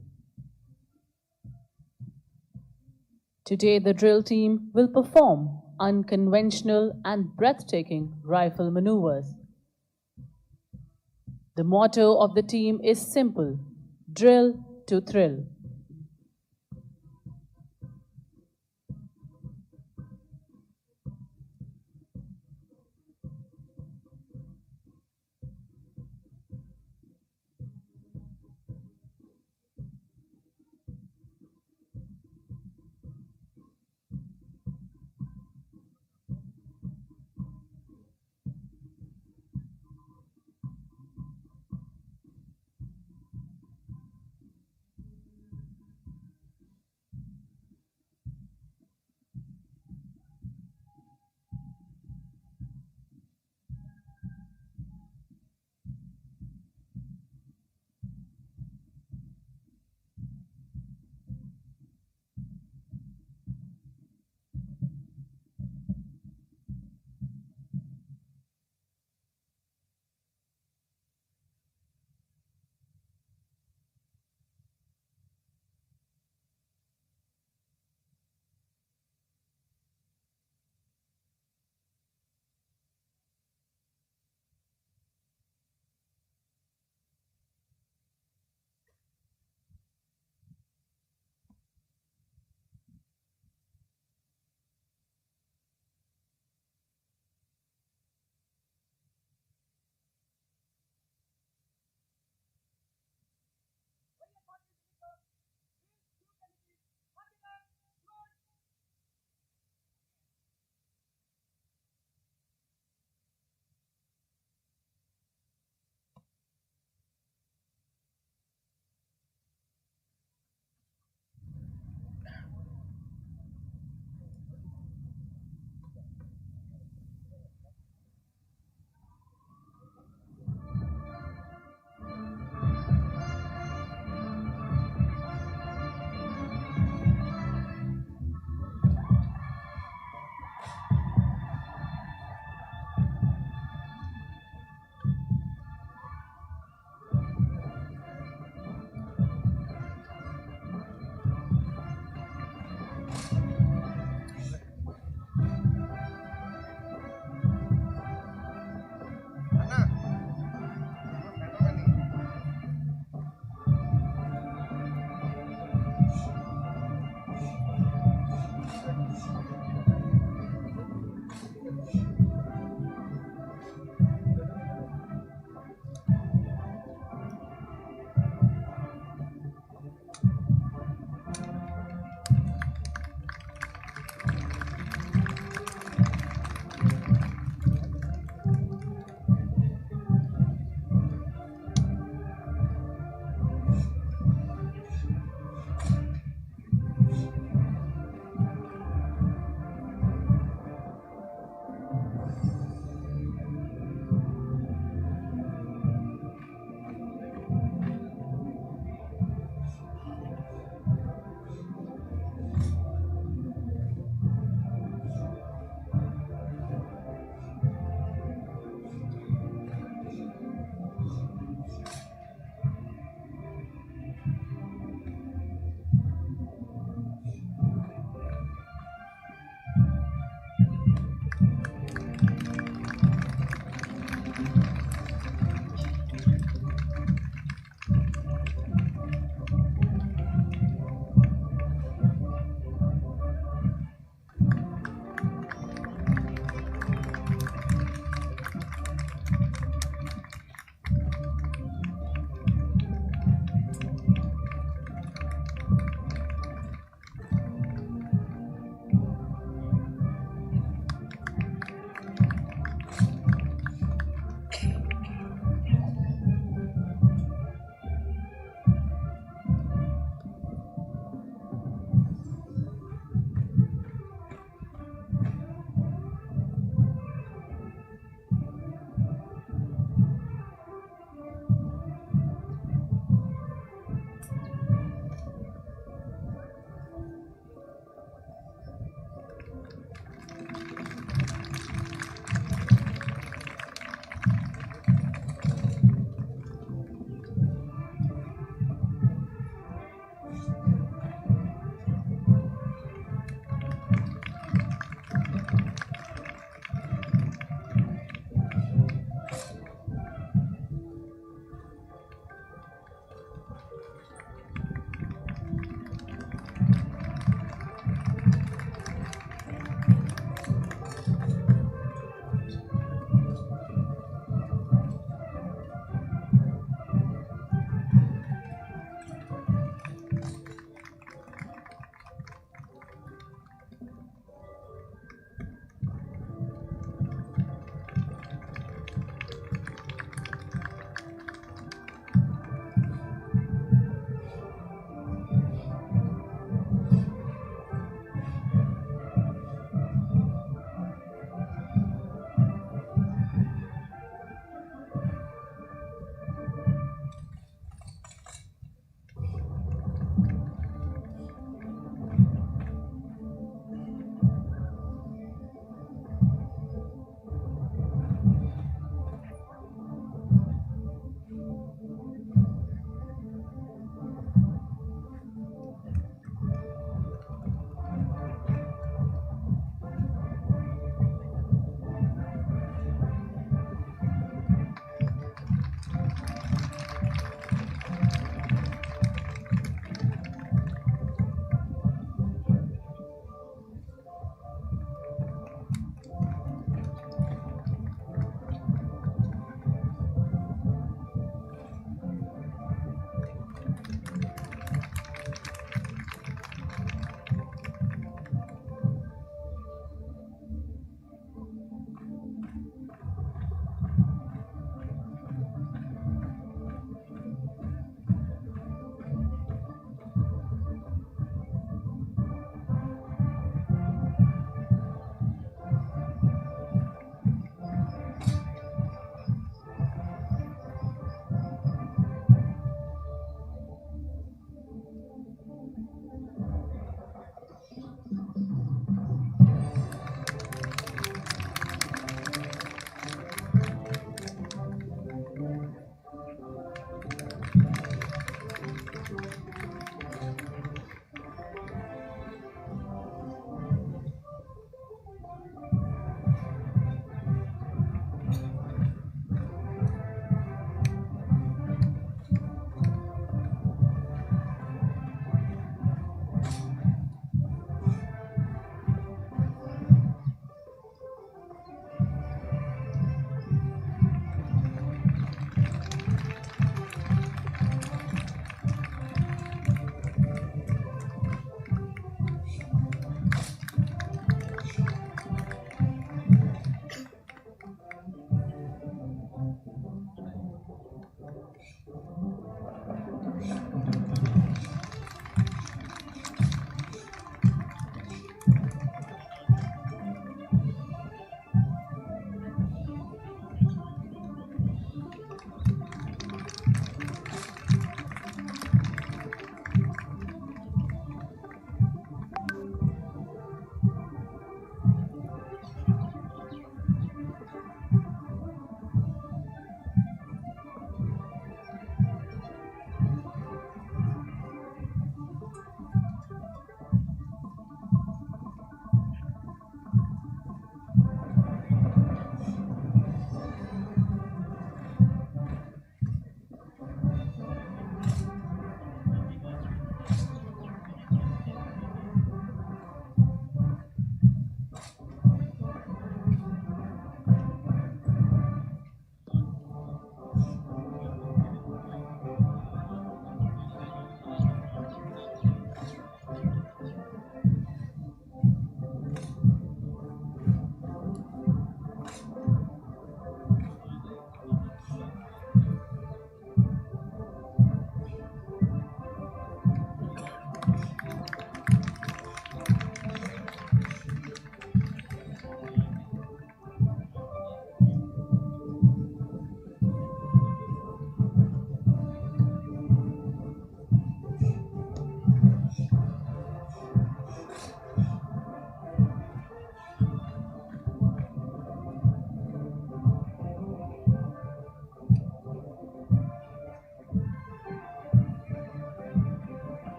Today, the drill team will perform unconventional and breathtaking rifle maneuvers. The motto of the team is simple: drill to thrill.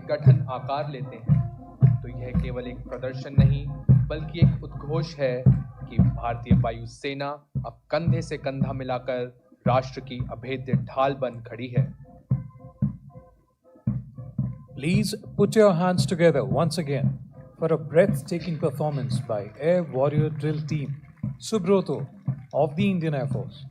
गठन आकार लेते हैं, तो यह केवल एक प्रदर्शन नहीं बल्कि एक उद्घोष है कि भारतीय वायुसेना अब कंधे से कंधा मिलाकर राष्ट्र की अभेद्य ढाल बन खड़ी है। Please put your hands together once again for a breathtaking performance by Air Warrior Drill Team, Subroto of the Indian Air Force.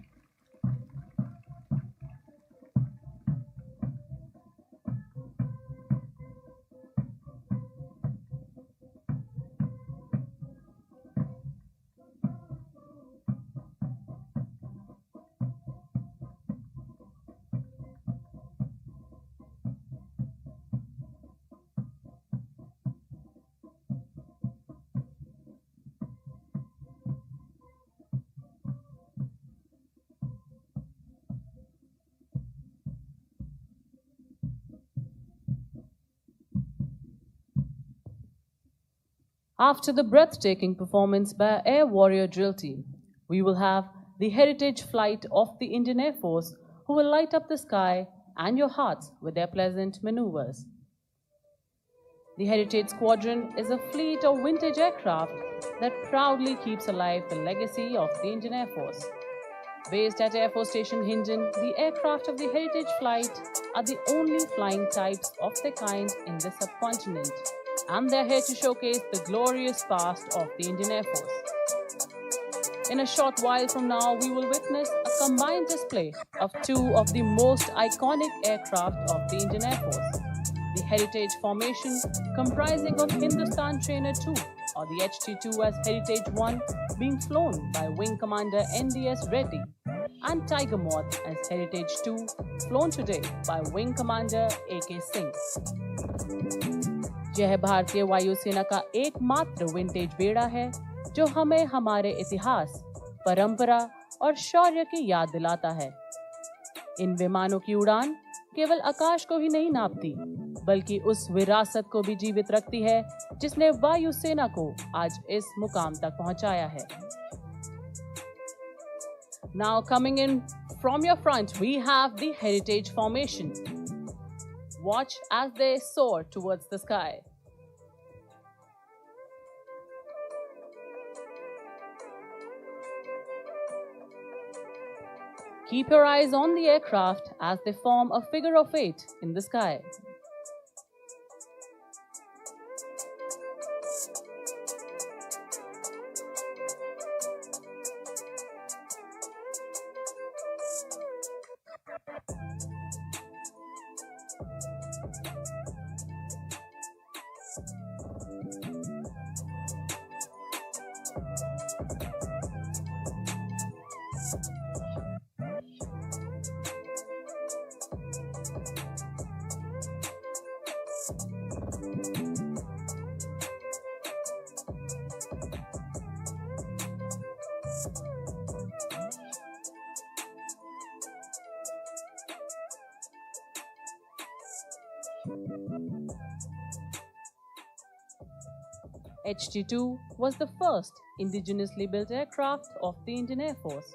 After the breathtaking performance by Air Warrior Drill Team, we will have the heritage flight of the Indian Air Force, who will light up the sky and your hearts with their pleasant maneuvers. The Heritage Squadron is a fleet of vintage aircraft that proudly keeps alive the legacy of the Indian Air Force. Based at Air Force Station Hindon, the aircraft of the Heritage Flight are the only flying types of their kind in the subcontinent, and they're here to showcase the glorious past of the Indian Air Force. In a short while from now, we will witness a combined display of two of the most iconic aircraft of the Indian Air Force. The Heritage Formation, comprising of Hindustan Trainer 2 or the HT2 as Heritage 1, being flown by Wing Commander NDS Reddy, and Tiger Moth as Heritage 2, flown today by Wing Commander AK Singh. यह भारतीय वायुसेना का एकमात्र vintage बेड़ा है जो हमें हमारे इतिहास, परंपरा और शौर्य की याद दिलाता है। इन विमानों की उड़ान केवल आकाश को ही नहीं नापती, बल्कि उस विरासत को भी जीवित रखती है जिसने वायुसेना को आज इस मुकाम तक पहुंचाया है। Now coming in from your front, we have the Heritage Formation. Watch as they soar towards the sky. Keep your eyes on the aircraft as they form a figure of 8 in the sky. HT2 was the first indigenously built aircraft of the Indian Air Force,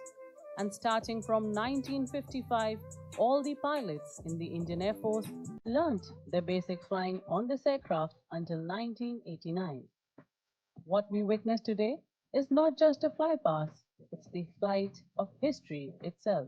and starting from 1955, all the pilots in the Indian Air Force learnt their basic flying on this aircraft until 1989. What we witness today is not just a flypast, it's the flight of history itself.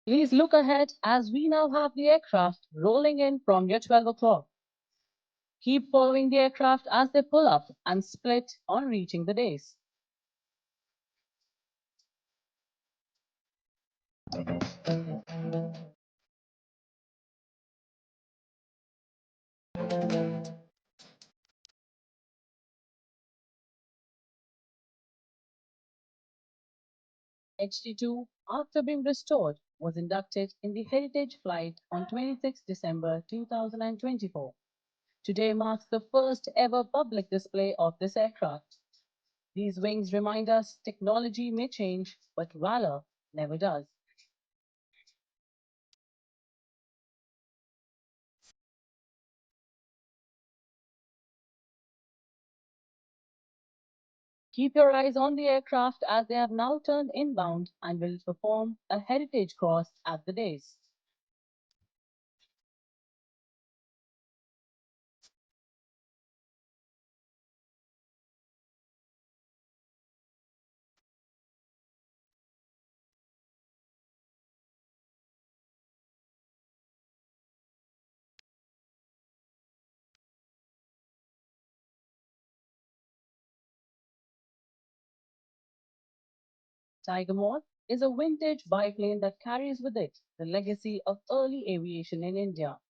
Please look ahead as we now have the aircraft rolling in from your 12 o'clock. Keep following the aircraft as they pull up and split on reaching the dais. HD2, after being restored, was inducted in the Heritage Flight on 26 December 2024. Today marks the first ever public display of this aircraft. These wings remind us technology may change, but valor never does. Keep your eyes on the aircraft as they have now turned inbound and will perform a heritage cross at the dais. Tiger Moth is a vintage biplane that carries with it the legacy of early aviation in India.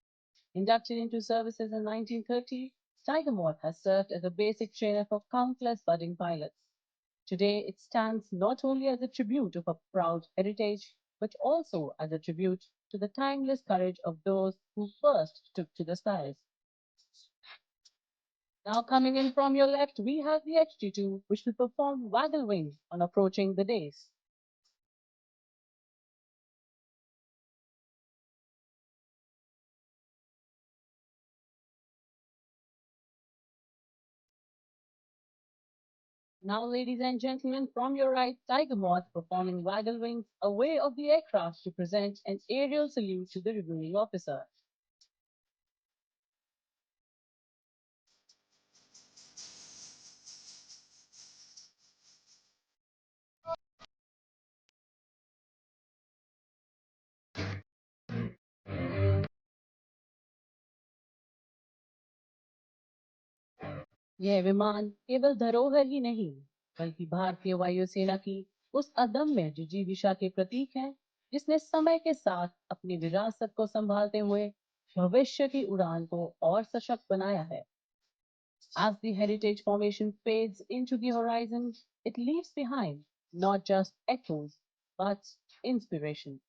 Inducted into services in 1930, Tiger Moth has served as a basic trainer for countless budding pilots. Today, it stands not only as a tribute of a proud heritage, but also as a tribute to the timeless courage of those who first took to the skies. Now, coming in from your left, we have the HT2, which will perform waggle wings on approaching the dais. Now, ladies and gentlemen, from your right, Tiger Moth performing waggle wings, a way of the aircraft to present an aerial salute to the reviewing officer. यह विमान केवल धरोहर ही नहीं, बल्कि भारतीय वायुसेना की उस अदम्य जिजीविषा के प्रतीक है, जिसने समय के साथ अपनी विरासत को संभालते हुए भविष्य की उड़ान को और सशक्त बनाया है. As the heritage formation fades into the horizon, it leaves behind not just echoes, but inspiration.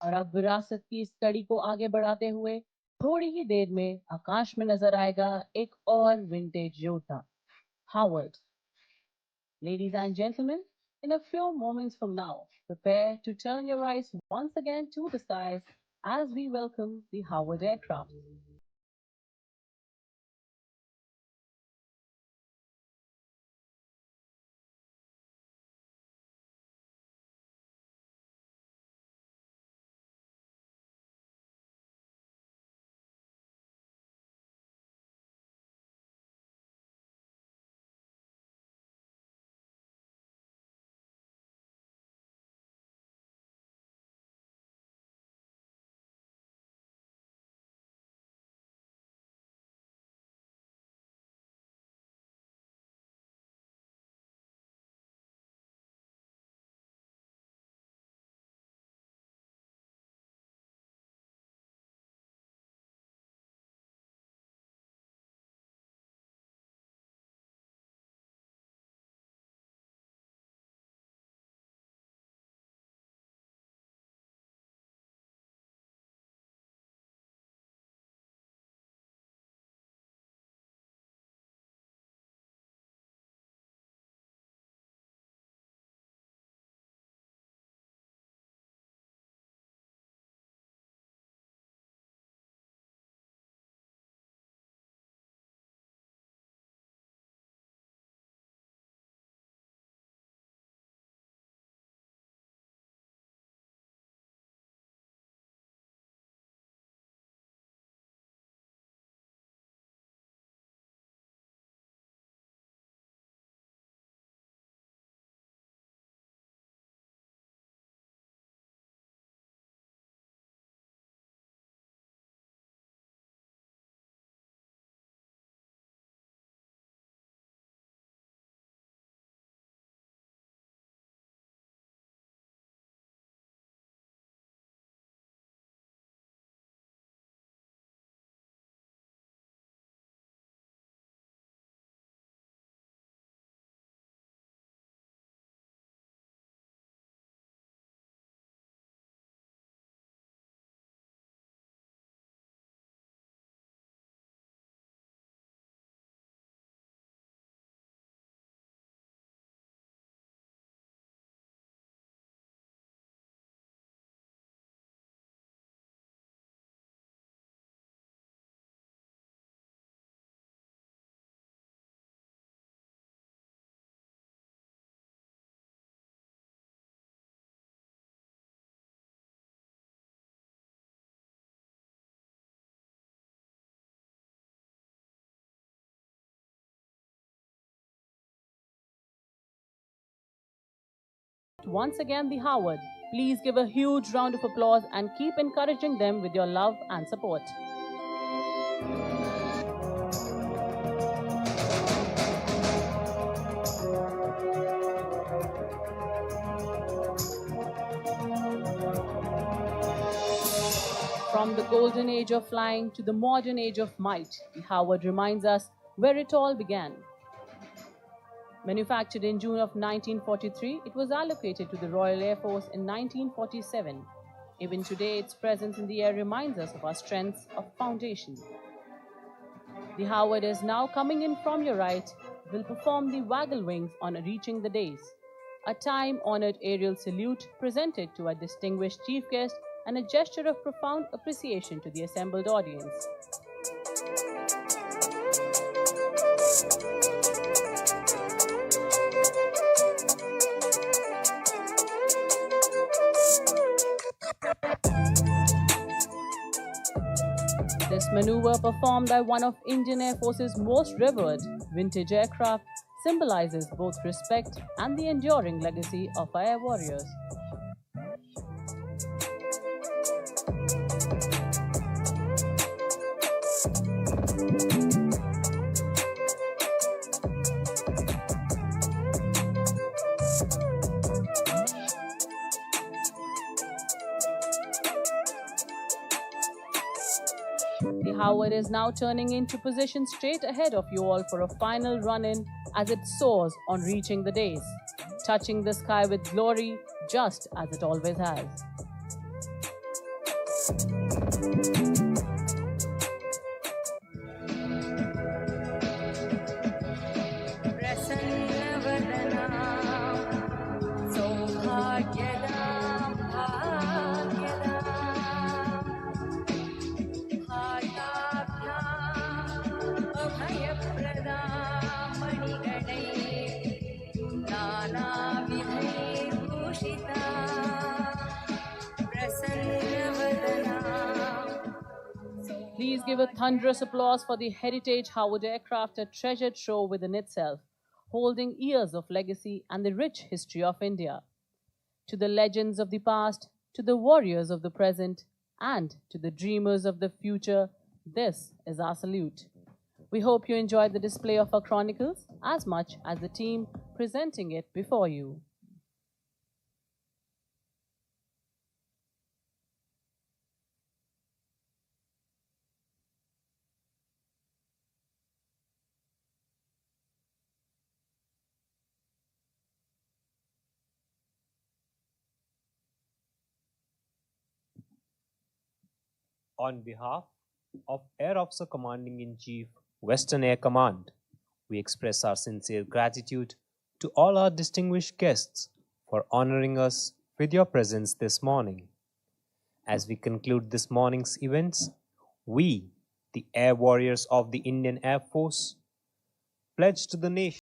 और अब विरासत की इस कड़ी को आगे बढ़ाते हुए थोड़ी ही देर में आकाश में नजर आएगा एक और विंटेज योद्धा, Howard. Ladies and gentlemen, in a few moments from now, prepare to turn your eyes once again to the skies as we welcome the Howard aircraft. Once again, the Howard. Please give a huge round of applause and keep encouraging them with your love and support. From the golden age of flying to the modern age of might, the Howard reminds us where it all began. Manufactured in June of 1943, it was allocated to the Royal Air Force in 1947. Even today, its presence in the air reminds us of our strengths of foundation. The Howard is now coming in from your right, will perform the waggle wings on Reaching the Days, a time-honored aerial salute presented to a distinguished chief guest and a gesture of profound appreciation to the assembled audience. This maneuver, performed by one of Indian Air Force's most revered vintage aircraft, symbolizes both respect and the enduring legacy of our air warriors. The Howard is now turning into position straight ahead of you all for a final run-in as it soars on Reaching the Days, touching the sky with glory just as it always has. Please give a thunderous applause for the Heritage Howard aircraft, a treasured trove within itself, holding years of legacy and the rich history of India. To the legends of the past, to the warriors of the present, and to the dreamers of the future, this is our salute. We hope you enjoyed the display of our chronicles as much as the team presenting it before you. On behalf of Air Officer Commanding-in-Chief, Western Air Command, we express our sincere gratitude to all our distinguished guests for honoring us with your presence this morning. As we conclude this morning's events, we, the Air Warriors of the Indian Air Force, pledge to the nation